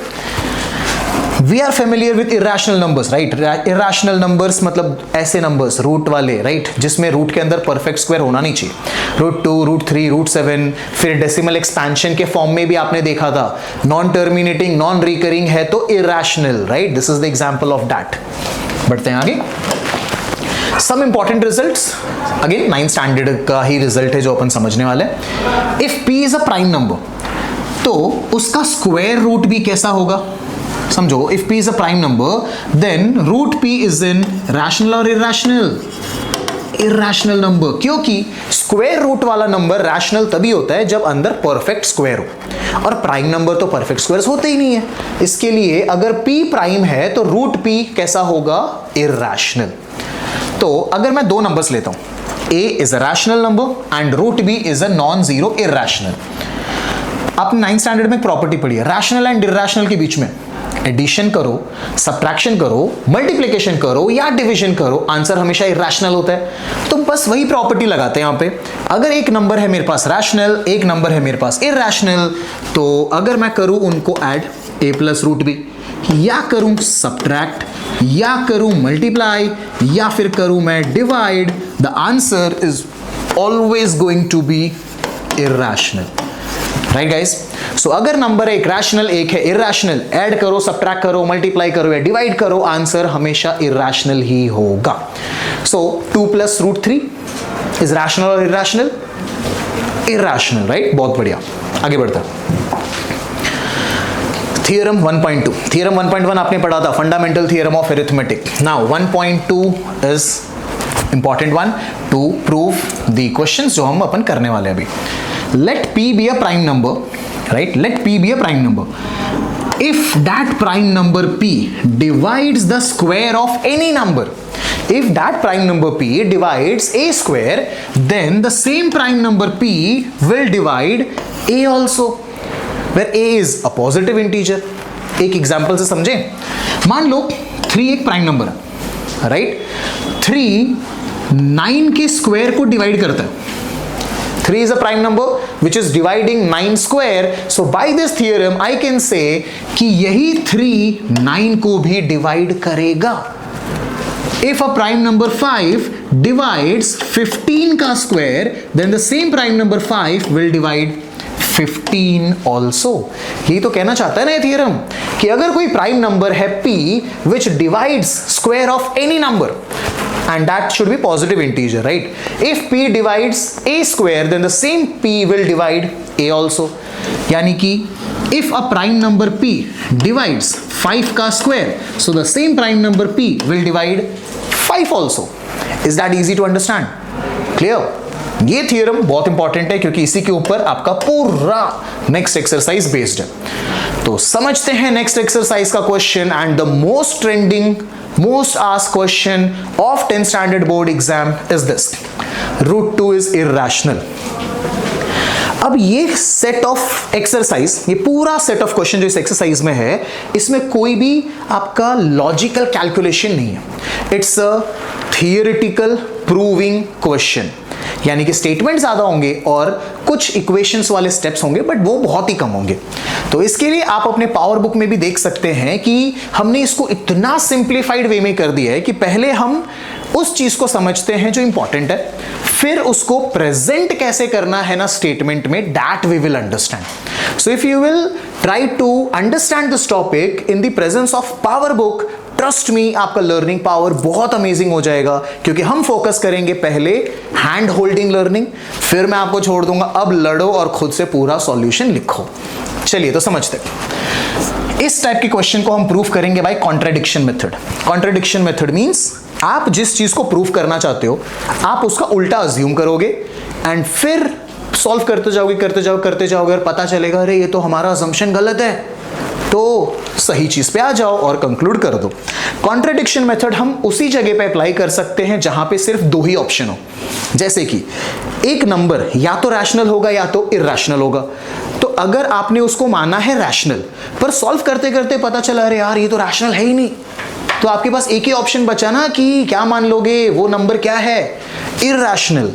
We are familiar with irrational numbers, right. Irrational numbers मतलब ऐसे numbers root वाले, right, जिसमें root के अंदर परफेक्ट स्क्वायर होना नहीं चाहिए। √2, √3, √7, फिर डेसिमल एक्सपेंशन के फॉर्म में भी आपने देखा था, नॉन टर्मिनेटिंग, नॉन रिकरिंग है तो irrational, right. This is the example of that. बढ़ते हैं आगे। Some important results, again 9th standard का ही रिजल्ट है जो अपन समझने वाले हैं। If P is a prime number, तो उसका स्क्वायर रूट भी कैसा होगा, समझो। If P is a prime number, then √P is in rational और इर्रेशनल, इर्रेशनल नंबर, क्योंकि स्क्वायर रूट वाला नंबर रैशनल तभी होता है जब अंदर परफेक्ट स्क्वायर हो, और प्राइम नंबर तो परफेक्ट स्क्वायर्स होते ही नहीं है। इसके लिए अगर P प्राइम है तो √P कैसा होगा, इर्रेशनल। तो अगर मैं 2 नंबर्स लेता हूं, A is a rational number and √B is a non zero irrational. आपने 9th स्टैंडर्ड में प्रॉपर्टी पढ़ी है, रैशनल एंड इर्रेशनल के बीच में एडिशन करो, सब्ट्रैक्शन करो, मल्टीप्लिकेशन करो या डिवीजन करो, आंसर हमेशा इर्रेशनल होता है। तो बस वही प्रॉपर्टी लगाते हैं यहां पे। अगर एक नंबर है मेरे पास रैशनल, एक नंबर है मेरे पास इर्रेशनल, तो अगर मैं करूं उनको ऐड A प्लस √B, या करूं सब्ट्रैक्ट, या करूं मल्टीप्लाई, या फिर करूं मैं divide, the answer is always going to be irrational, right guys. So अगर नंबर एक रैशनल एक है इर्रेशनल, ऐड करो, सब्ट्रैक्ट करो, मल्टीप्लाई करो या डिवाइड करो, आंसर हमेशा इर्रेशनल ही होगा। सो 2 प्लस √3 इज रैशनल और इर्रेशनल, इर्रेशनल, राइट। बहुत बढ़िया, आगे बढ़ता है। थियरम 1.2, थियरम 1.1 आपने पढ़ा था, fundamental theorem of arithmetic. Now 1.2 is important one two prove the questions जो हम अपन करने वाले हैं अभी। Let P be a prime number, right? Let P be a prime number. If that prime number P divides the square of any number, if that prime number P divides a square, then the same prime number P will divide a also, where a is a positive integer. एक example से समझे, मान लो 3 एक prime number है, right. 3 9 के square को divide करता है। 3 is a prime number which is dividing 9 square. So by this theorem I can say कि यही 3 9 को भी डिवाइड करेगा। If a prime number 5 divides 15 का square, then the same prime number 5 will divide 15 also. यही तो कहना चाहता है ना ये थियरम कि अगर कोई प्राइम नंबर है p which divides square of any number and that should be positive integer, right? If p divides a square then the same p will divide a also. यानी कि if a prime number p divides 5 का square so the same prime number p will divide 5 also. Is that easy to understand? Clear? ये theorem बहुत important है क्योंकि इसी के ऊपर आपका पूरा नेक्स्ट एक्सरसाइज बेस्ड है। तो समझते हैं नेक्स्ट एक्सरसाइज का question and the most trending most asked question of 10th standard board exam is this, root 2 is irrational. अब ये सेट ऑफ एक्सरसाइज, ये पूरा सेट ऑफ क्वेश्चन जो इस एक्सरसाइज में है, इसमें कोई भी आपका लॉजिकल कैलकुलेशन नहीं है। It's a theoretical proving question, यानी कि स्टेटमेंट ज्यादा होंगे और कुछ इक्वेशंस वाले स्टेप्स होंगे बट वो बहुत ही कम होंगे। तो इसके लिए आप अपने पावर बुक में भी देख सकते हैं कि हमने इसको इतना सिंप्लीफाइड वे में कर दिया है कि पहले हम उस चीज को समझते हैं जो इंपॉर्टेंट है, फिर उसको प्रेजेंट कैसे करना है ना स्टेटमेंट में, that we will understand. So if you will try to understand this topic in the presence of power book, trust me आपका लर्निंग पावर बहुत अमेजिंग हो जाएगा, क्योंकि हम फोकस करेंगे पहले हैंड होल्डिंग लर्निंग, फिर मैं आपको छोड़ दूंगा अब लड़ो और खुद से पूरा सॉल्यूशन लिखो। चलिए तो समझते हैं। इस टाइप के क्वेश्चन को हम प्रूव करेंगे by contradiction method. Contradiction method means आप जिस चीज को प्रूव करना चाहते हो आप उसका उल्टा अज्यूम करोगे एंड फिर सॉल्व करते जाओगे और पता चलेगा अरे ये तो हमारा अजम्पशन गलत है, तो सही चीज पे आ जाओ और कंक्लूड कर दो। कॉन्ट्राडिक्शन मेथड हम उसी जगह पे अप्लाई कर सकते हैं जहां पे सिर्फ दो ही ऑप्शन हो, जैसे कि एक नंबर या तो रैशनल होगा या तो इरैशनल होगा। तो अगर आपने उसको माना है रैशनल पर सॉल्व करते करते पता चला अरे यार ये तो रैशनल है ही नहीं, तो आपके पास एक ही ऑप्शन बचा ना कि क्या मान लोगे, वो नंबर क्या है, इरैशनल,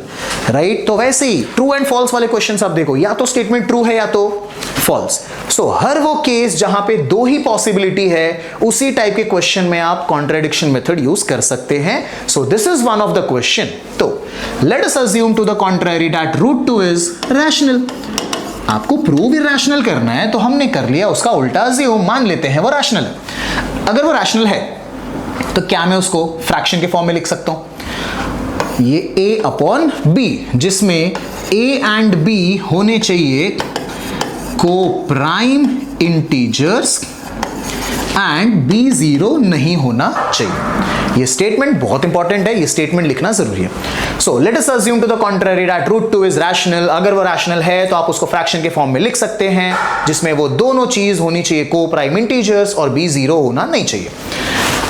राइट। तो वैसे ही ट्रू एंड फॉल्स वाले क्वेश्चंस आप देखो, या तो स्टेटमेंट ट्रू है या तो फॉल्स। सो हर वो केस जहां पे दो ही पॉसिबिलिटी है उसी टाइप के क्वेश्चन में आप कॉन्ट्राडिक्शन मेथड यूज कर सकते हैं। So this is one of the question. तो let us assume to the contrary that root 2 is rational. आपको प्रूव इरैशनल करना है तो हमने कर लिया उसका उल्टा अज्यूम, मान लेते हैं वो रैशनल है। अगर वो रैशनल है तो क्या मैं उसको फ्रैक्शन के फॉर्म में लिख सकता हूं, ये a अपॉन b, जिसमें a एंड b होने चाहिए को prime integers and b zero नहीं होना चाहिए। ये स्टेटमेंट बहुत इंपॉर्टेंट है, ये स्टेटमेंट लिखना जरूरी है। So let us assume to the contrary that root 2 is rational. अगर वो रैशनल है तो आप उसको फ्रैक्शन के फॉर्म में लिख सकते हैं जिसमें वो दोनों चीज होनी चाहिए, को प्राइम इंटीजर्स और b जीरो होना नहीं चाहिए।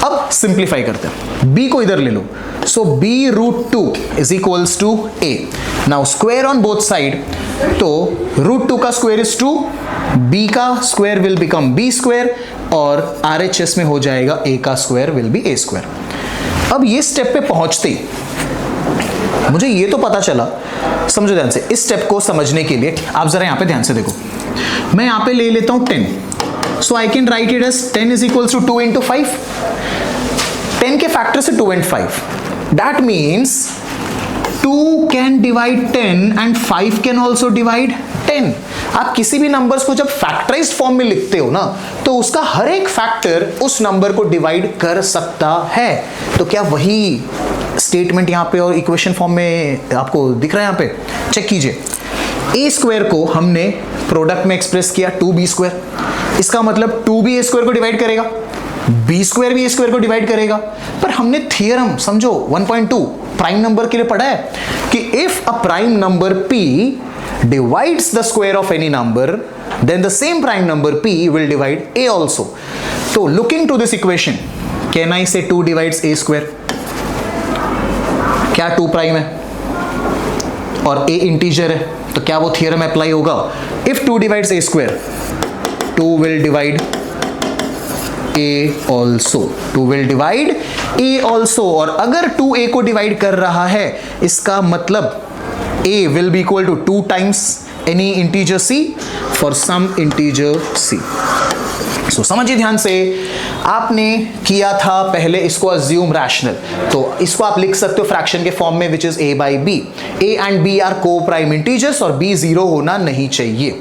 अब सिंप्लीफाई करते हैं, b को इधर ले लो। So b root 2 is equals to a। Now square on both side, तो रूट 2 का स्क्वायर इज 2, b का square will become b square और RHS में हो जाएगा a का square will be a square. अब ये स्टेप पे पहुंचते ही मुझे ये तो पता चला, समझो ध्यान से, इस स्टेप को समझने के लिए आप जरा यहां पे ध्यान से देखो, मैं यहां पे ले लेता हूं 10, so I can write it as 10 is equals to 2 into 5. 10 के फैक्टर से 2 and 5. That means 2 can divide 10 and 5 can also divide 10. आप किसी भी नंबर्स को जब फैक्टराइज्ड फॉर्म में लिखते हो ना तो उसका हर एक फैक्टर उस नंबर को डिवाइड कर सकता है। तो क्या वही स्टेटमेंट यहाँ पे और इक्वेशन फॉर्म में आपको दिख रहा है? यहाँ पे चेक कीजिए, a स्क्वायर को हमने प्रोडक्ट में एक्सप्रेस किया 2b स्क्वायर, इसका मतलब 2b a स्क्वायर को डिवाइड करेगा, b स्क्वायर भी a स्क्वायर को डिवाइड करेगा। पर हमने थियरम समझो 1.2 प्राइम नंबर के लिए पढ़ा है कि if a prime number p divides the square of any number then the same prime number p will divide a also. So looking to this equation, can I say 2 divides a square? क्या 2 prime है और a integer है, तो क्या वो theorem apply होगा? If 2 divides a square, 2 will divide a also. 2 will divide a also. और अगर 2a को डिवाइड कर रहा है इसका मतलब a will be equal to 2 times any integer c for some integer c. सो समझिए ध्यान से, आपने किया था पहले इसको अज्यूम रैशनल, तो इसको आप लिख सकते हो फ्रैक्शन के फॉर्म में which is a by b. a and b are coprime integers और b 0 होना नहीं चाहिए.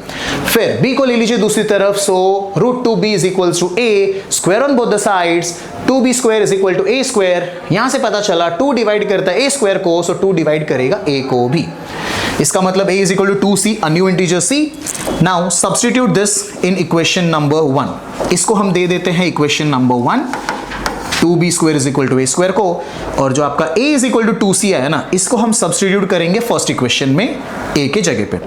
फिर b को ले लीजिए दूसरी तरफ, so root two b is equal to a square on both the sides, 2b square is equal to a square. यहां से पता चला 2 डिवाइड करता है a स्क्वायर को, सो 2 डिवाइड करेगा a को भी. इसका मतलब a is equal to 2c, a new integer c. Now substitute this in equation number 1. इसको हम दे देते हैं equation number 1, 2b square is equal to a square को, और जो आपका a is equal to 2c है ना, इसको हम सब्स्टिट्यूट करेंगे फर्स्ट इक्वेशन में a के जगह पे.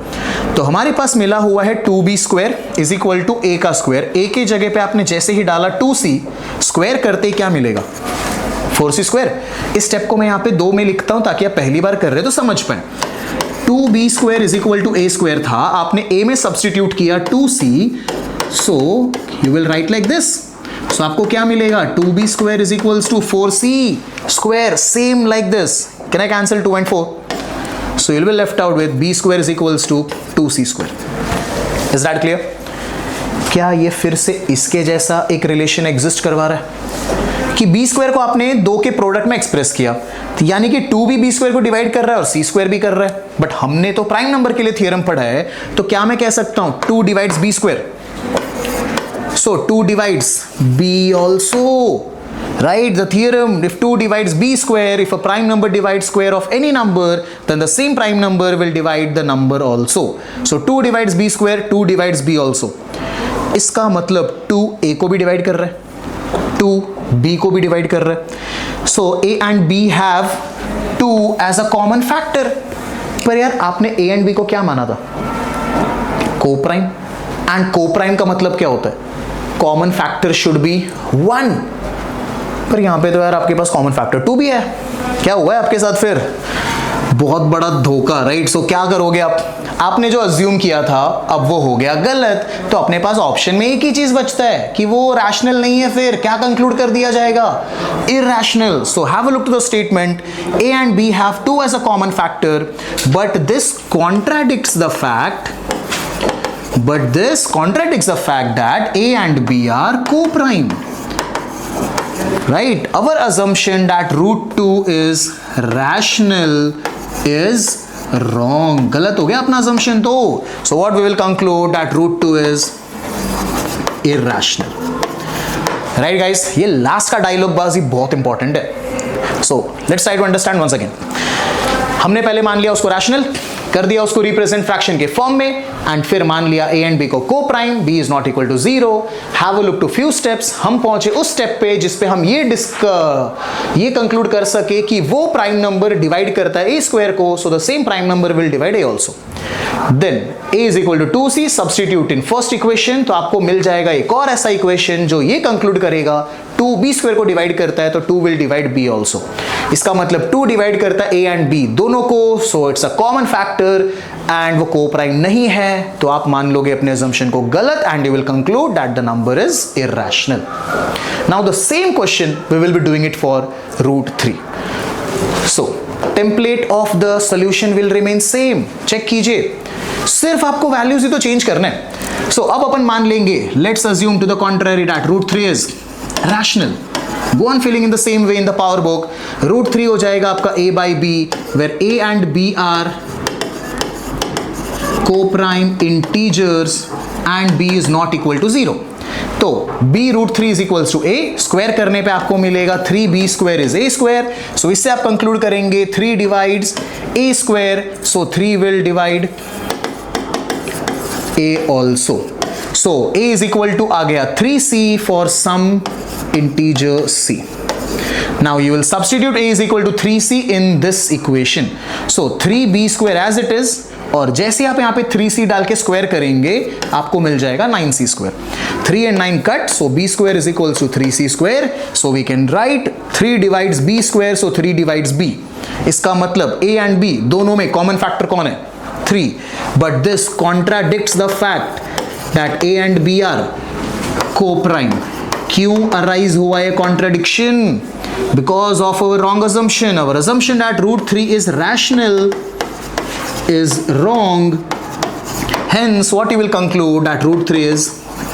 तो हमारे पास मिला हुआ है 2b square is equal to a का स्क्वायर. a के जगह पे आपने जैसे ही डाला 2c, स्क्वायर करते क्या मिलेगा, 4c स्क्वायर. इस स्टेप को मैं यहाँ पे 2 में लिखता हूं ताकि आप पहली बार कर रहे हो तो समझ पाए. 2b square is equal to a square था, आपने a में सब्स्टिट्यूट किया 2c, so you will write like this. So आपको क्या मिलेगा, 2b square is equals to 4c square, same like this. Can I cancel 2 and 4? So you will be left out with b square is equals to 2c square. Is that clear? क्या ये फिर से इसके जैसा एक relation exist करवा रहा है कि b स्क्वायर को आपने 2 के प्रोडक्ट में एक्सप्रेस किया, तो यानी कि 2 भी b स्क्वायर को डिवाइड कर रहा है और c स्क्वायर भी कर रहा है. बट हमने तो प्राइम नंबर के लिए थ्योरम पढ़ा है, तो क्या मैं कह सकता हूं 2 divides b square, so 2 divides b also, right? The theorem, if 2 divides b square, if a prime number divides square of any number, then the same prime number will divide the number also. So 2 divides b square, 2 divides b also. इसका मतलब 2 a को भी divide कर रहा है, 2 b को भी divide कर रहा है. So a and b have 2 as a common factor. पर यार आपने a and b को क्या माना था, को प्राइम. एंड को प्राइम का मतलब क्या होता है, कॉमन फैक्टर शुड बी 1. पर यहां पे तो यार आपके पास कॉमन फैक्टर 2 भी है. क्या हुआ है आपके साथ फिर, बहुत बड़ा धोखा, राइट? सो क्या करोगे आप, आपने जो अज्यूम किया था अब वो हो गया गलत, तो अपने पास ऑप्शन में एक ही चीज बचता है कि वो रैशनल नहीं है. फिर क्या कंक्लूड कर दिया जाएगा, irrational. So have a look to the statement, a and b have 2 as a common factor, but this contradicts the fact that a and b are co-prime, right? Our assumption that root 2 is rational is wrong. गलत हो गया अपना assumption तो. So what we will conclude that root 2 is irrational. Right guys, ये last का dialogue बाजी बहुत important है. So let's try to understand once again. हमने पहले मान लिया उसको रैशनल, कर दिया उसको रिप्रेजेंट फ्रैक्शन के फॉर्म में, एंड फिर मान लिया a एंड b को coprime, b is not equal to 0. Have a look to few steps. हम पहुंचे उस स्टेप पे जिसपे हम ये कंक्लूड कर सके कि वो प्राइम नंबर डिवाइड करता है a स्क्वायर को, so the same prime number will divide a also. Then a is equal to 2c, substitute in first equation, तो आपको मिल जाएगा एक और ऐसा इक्वेशन जो ये कंक्लूड करेगा 2b स्क्वायर को डिवाइड करता है तो 2 विल डिवाइड b ऑल्सो. इसका मतलब 2 डिवाइड करता है a एंड b दोनों को, so it's a common factor and वो को प्राइम नहीं है, तो आप मान लोगे अपने assumption को गलत and you will conclude that the number is irrational. Now the same question we will be doing it for root 3. So template of the solution will remain same. Check कीजिए, सिर्फ आपको वैल्यूज ही तो change करना है. सो अब अपन मान लेंगे, let's assume to the contrary that root 3 is rational. Go on filling in the same way in the power book. Root 3 हो जाएगा आपका a by b, where a and b are co-prime integers and b is not equal to 0. तो b root 3 is equals to a. Square करने पे आपको मिलेगा 3b square is a square. So इससे आप कंक्लूड करेंगे 3 divides a square, so 3 will divide a also. So a is equal to आ गया 3c for some integer c. Now you will substitute a is equal to 3c in this equation. So 3b square as it is, और जैसे आप यहाँ पे 3c डाल के square करेंगे आपको मिल जाएगा 9c square. 3 and 9 cut, so b square is equals to 3c square. So we can write 3 divides b square, so 3 divides b. इसका मतलब a and b दोनों में कॉमन फैक्टर कौन है, 3. But this contradicts the fact that a and b are co-prime. क्यों arise हुआ है contradiction? Because of our wrong assumption. Our assumption that root 3 is rational is wrong. Hence what you will conclude that root 3 is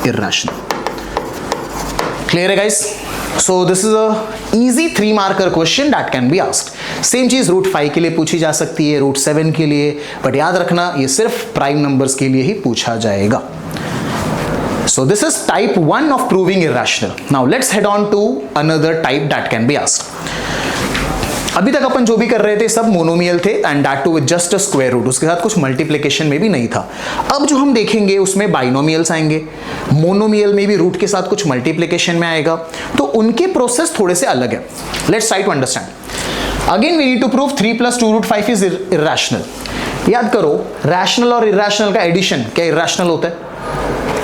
irrational. Clear है guys? So this is a easy 3 marker question that can be asked. Same चीज root 5 के लिए पूछी जा सकती है, root 7 के लिए, बट याद रखना ये सिर्फ प्राइम नंबर्स के लिए ही पूछा जाएगा। So this is type 1 of proving irrational. Now let's head on to another type that can be asked. अभी तक अपन जो भी कर रहे थे सब मोनोमियल थे and that too with just a square root, उसके साथ कुछ मल्टीप्लिकेशन में भी नहीं था। अब जो हम देखेंगे उसमें बाइनोमियल्स आएंगे, मोनोमियल में भी रूट के साथ कुछ मल्टीप्लिकेशन में आएगा, तो उनके प्रोसेस थोड़े से अलग है। Let's try to understand. Again we need to prove 3 + 2 √5 is irrational. याद करो, रैशनल और इर्रेशनल का एडिशन क्या इर्रेशनल होता है?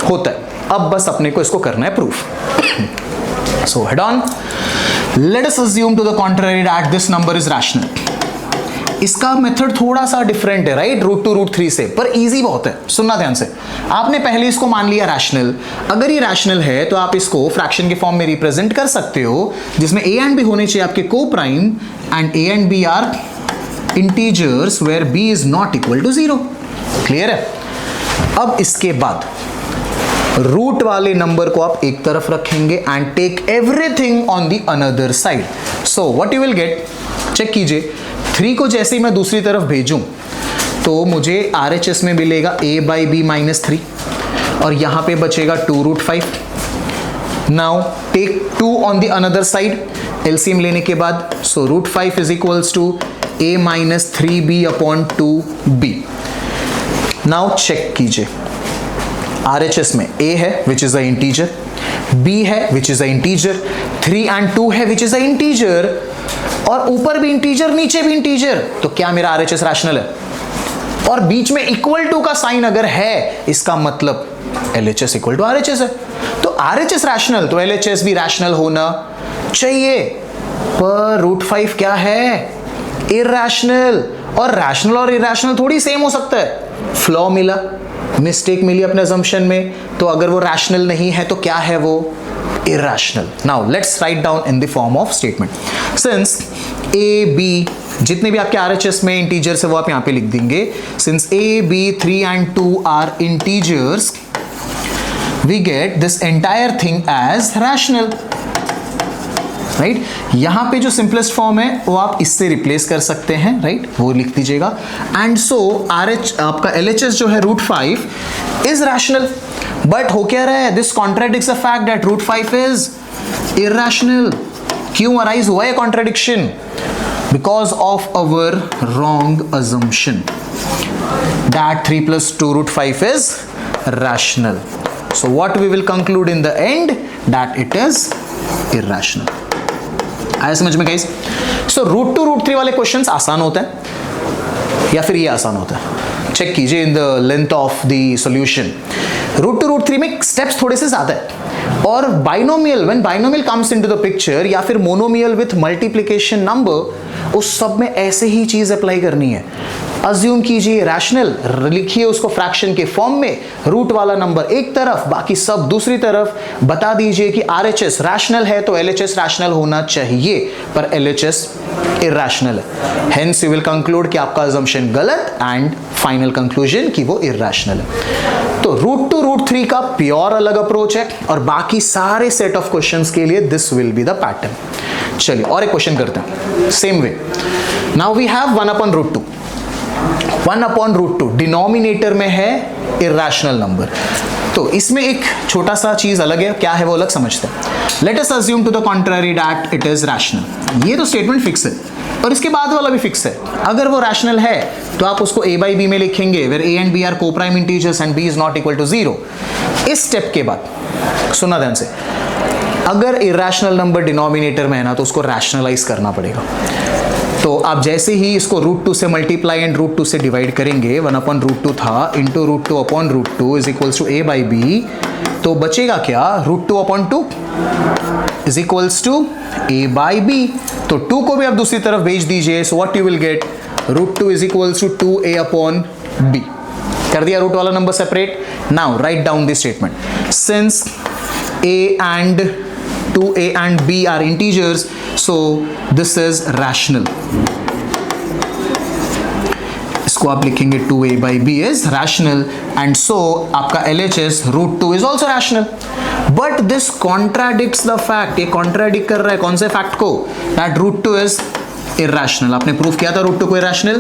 होता है। अब बस अपने को इसको करना है proof. So head on, let us assume to the contrary that this number is rational. इसका मेथड थोड़ा सा डिफरेंट है, राइट, √2 √3 से, पर इजी बहुत है। सुनना ध्यान से, आपने पहले इसको मान लिया रैशनल। अगर ये रैशनल है तो आप इसको फ्रैक्शन के फॉर्म में रिप्रेजेंट कर सकते हो, जिसमें a एंड b होने चाहिए आपके coprime and a and b are integers where b is not equal to 0। Clear है? अब इसके बाद रूट वाले नंबर को आप एक तरफ रखेंगे and take everything on the another side. So what you will get, check कीजिए, 3 को जैसे ही मैं दूसरी तरफ भेजूं तो मुझे RHS में मिलेगा a/b - 3 और यहां पे बचेगा 2 √5। Now take 2 on the another side, LCM लेने के बाद, so √5 is equals to a - 3b/2b। Now check कीजिए, RHS में a है which is a integer, b है which is a integer, 3 and 2 है विच इज अ इंटीजर, और ऊपर भी इंटीजर नीचे भी इंटीजर, तो क्या मेरा RHS रैशनल है? और बीच में इक्वल टू का साइन अगर है, इसका मतलब LHS इक्वल टू RHS है। तो RHS रैशनल तो LHS भी रैशनल होना चाहिए, पर √5 क्या है? इरैशनल। और रैशनल और इरैशनल थोड़ी सेम हो सकता है, फ्लॉ मिला, मिस्टेक मिली अपने assumption में, तो अगर वो रैशनल नहीं है तो क्या है वो? irrational. Now let's write down in the form of statement. Since a b जितने भी आपके RHS में इंटीजर्स है वो आप यहाँ पे लिख देंगे। Since a b 3 and 2 are integers, we get this entire thing as rational. Right यहाँ पे जो सिंपलेस्ट फॉर्म है वो आप इससे रिप्लेस कर सकते हैं, राइट, वो लिख दीजिएगा। एंड सो आपका LHS जो है √5 इज रैशनल, बट हो क्या रहा है? This contradicts the fact that √5 is irrational. क्यों अराइज हुआ है contradiction? Because of our wrong assumption that 3 + 2 √5 is rational. So what we will conclude in the end? That it is irrational. आया समझ में गाइस? सो √2 √3 वाले क्वेश्चंस आसान होते हैं या फिर ये आसान होता है? चेक कीजिए in the length of the solution. √2 √3 में स्टेप्स थोड़े से ज्यादा है, और binomial, when binomial comes into the picture, या फिर मोनोमियल विथ मल्टीप्लिकेशन नंबर, उस सब में ऐसे ही चीज अप्लाई करनी है। अज्यूम कीजिए रैशनल, लिखिए उसको फ्रैक्शन के फॉर्म में, रूट वाला नंबर एक तरफ बाकी सब दूसरी तरफ, बता दीजिए कि RHS रैशनल है तो LHS रैशनल होना चाहिए, पर LHS इरैशनल है। हेंस यू विल कंक्लूड कि आपका अजम्पशन गलत एंड फाइनल कंक्लूजन कि वो इरैशनल है। तो √2 √3 का प्योर अलग अप्रोच है, और बाकी सारे सेट ऑफ क्वेश्चंस के लिए this will be the pattern. चलिए और एक क्वेश्चन करते हैं same way. Now we have 1/√2। 1/√2 denominator में है इरैशनल नंबर, तो इसमें एक छोटा सा चीज अलग है, क्या है वो अलग समझते हैं। Let us assume to the contrary that it is rational. ये तो स्टेटमेंट फिक्स है, और इसके बाद वाला भी फिक्स है। अगर वो रैशनल है तो आप उसको a/b में लिखेंगे, where a and b are co-prime integers and b is not equal to 0। इस स्टेप के बाद सुनना ध्यान से, अगर इरैशनल नंबर डिनोमिनेटर में है ना तो उसको रैशनलाइज करना पड़ेगा। तो आप जैसे ही इसको √2 से मल्टीप्लाई एंड √2 से डिवाइड करेंगे, 1/√2 था into √2/√2 is equals to a/b, तो बचेगा क्या? √2/2 इज इक्वल्स टू a/b। तो 2 को भी आप दूसरी तरफ भेज दीजिए, so what you will get? √2 is equals to 2a/b। कर दिया रूट वाला number separate. Now write down this statement. Since a and 2a and b are integers, so this is rational. इसको आप लिखेंगे 2a/b is rational, and so आपका LHS √2 is also rational. But this contradicts the fact, ये contradict कर रहा है कौन से फैक्ट को, दैट रूट 2 इज irrational. आपने प्रूफ किया था रूट 2 को irrational.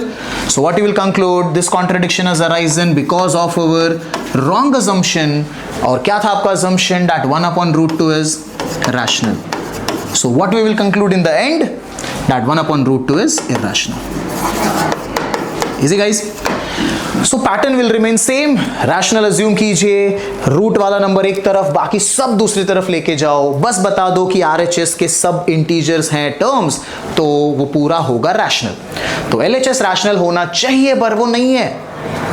So what you will conclude, this contradiction has arisen because of our wrong assumption. और क्या था आपका assumption, that 1 upon root 2 is rational. So what we will conclude in the end, that 1 upon root 2 is irrational. Easy guys. So pattern will remain same. Rational assume कीजिए, root वाला number एक तरफ, बाकी सब दूसरी तरफ लेके जाओ. बस बता दो कि RHS के सब इंटीजर्स हैं टर्म्स, तो वो पूरा होगा रैशनल. तो LHS रैशनल होना चाहिए पर वो नहीं है,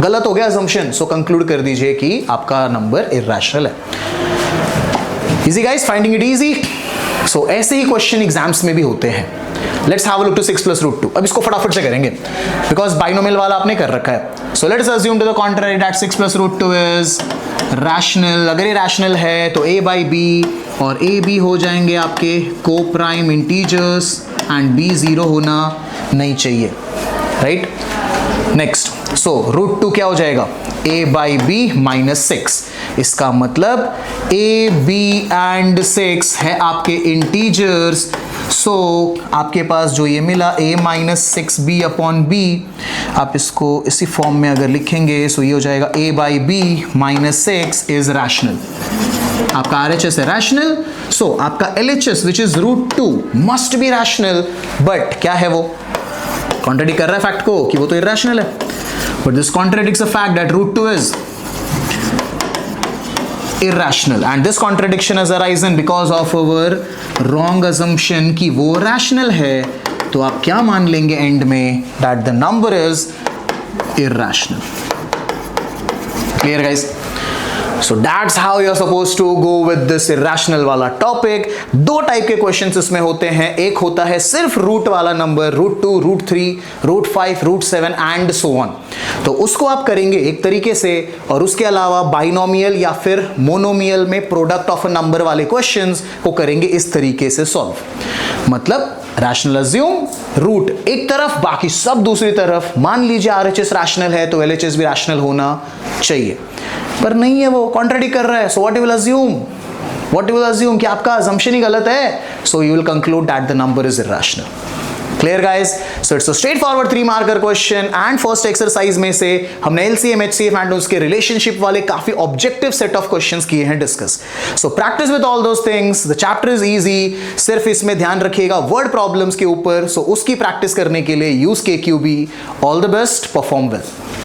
गलत हो गया assumption. सो कंक्लूड कर दीजिए कि आपका नंबर इरैशनल है. Easy guys, finding it easy. So ऐसे ही क्वेश्चन एग्जाम्स में भी होते हैं. Let's have a look to 6 plus root 2. अब इसको फटाफट से करेंगे बिकॉज बाइनोमियल वाला आपने कर रखा है. So let's assume to the contrary that 6 plus root 2 is rational. अगर ये रैशनल है तो a बाई बी और a b हो जाएंगे आपके coprime integers and b 0 होना नहीं चाहिए, राइट. नेक्स्ट, सो रूट 2 क्या हो जाएगा, a बाई बी माइनस 6. इसका मतलब a b एंड 6 है आपके इंटीजर्स. सो आपके पास जो ये मिला a minus 6b upon b, आप इसको इसी फॉर्म में अगर लिखेंगे सो ये हो जाएगा a by b minus 6 is rational. आपका RHS है रैशनल. सो आपका LHS which is root 2 must be rational. But क्या है वो, कॉन्ट्रडिक्ट कर रहा है फैक्ट को कि वो तो इरैशनल है. But this contradicts a fact that root 2 is irrational, and this contradiction has arisen because of our wrong assumption कि वो rational है. तो आप क्या मान लेंगे एंड में, that the number is irrational. Clear guys? So that's how you're supposed to go with this irrational वाला टॉपिक. दो टाइप के क्वेश्चंस इसमें होते हैं. एक होता है सिर्फ रूट वाला number, root 2, root 3, root 5, root 7 and so on. तो उसको आप करेंगे एक तरीके से, और उसके अलावा बाइनोमियल या फिर मोनोमियल में प्रोडक्ट ऑफ अ नंबर वाले क्वेश्चंस को करेंगे इस तरीके से सॉल्व. मतलब रैशनल अज्यूम, रूट एक तरफ बाकी सब दूसरी तरफ. मान लीजिए RHS रैशनल है तो LHS भी रैशनल होना चाहिए, पर नहीं है, वो कॉन्ट्रडिक्ट कर रहा है. सो व्हाट यू विल अज्यूम कि आपका assumption ही गलत है. सो you will conclude that the number is irrational. Clear guys? So it's a straight forward 3 marker question. And first exercise में से हमने LCM, HCF एंड उसके रिलेशनशिप वाले काफी ऑब्जेक्टिव सेट ऑफ क्वेश्चंस किए हैं discuss. So practice with all those things. The chapter is easy. सिर्फ इसमें ध्यान रखिएगा वर्ड प्रॉब्लम्स के ऊपर. सो उसकी प्रैक्टिस करने के लिए use KQB. All the best, perform well.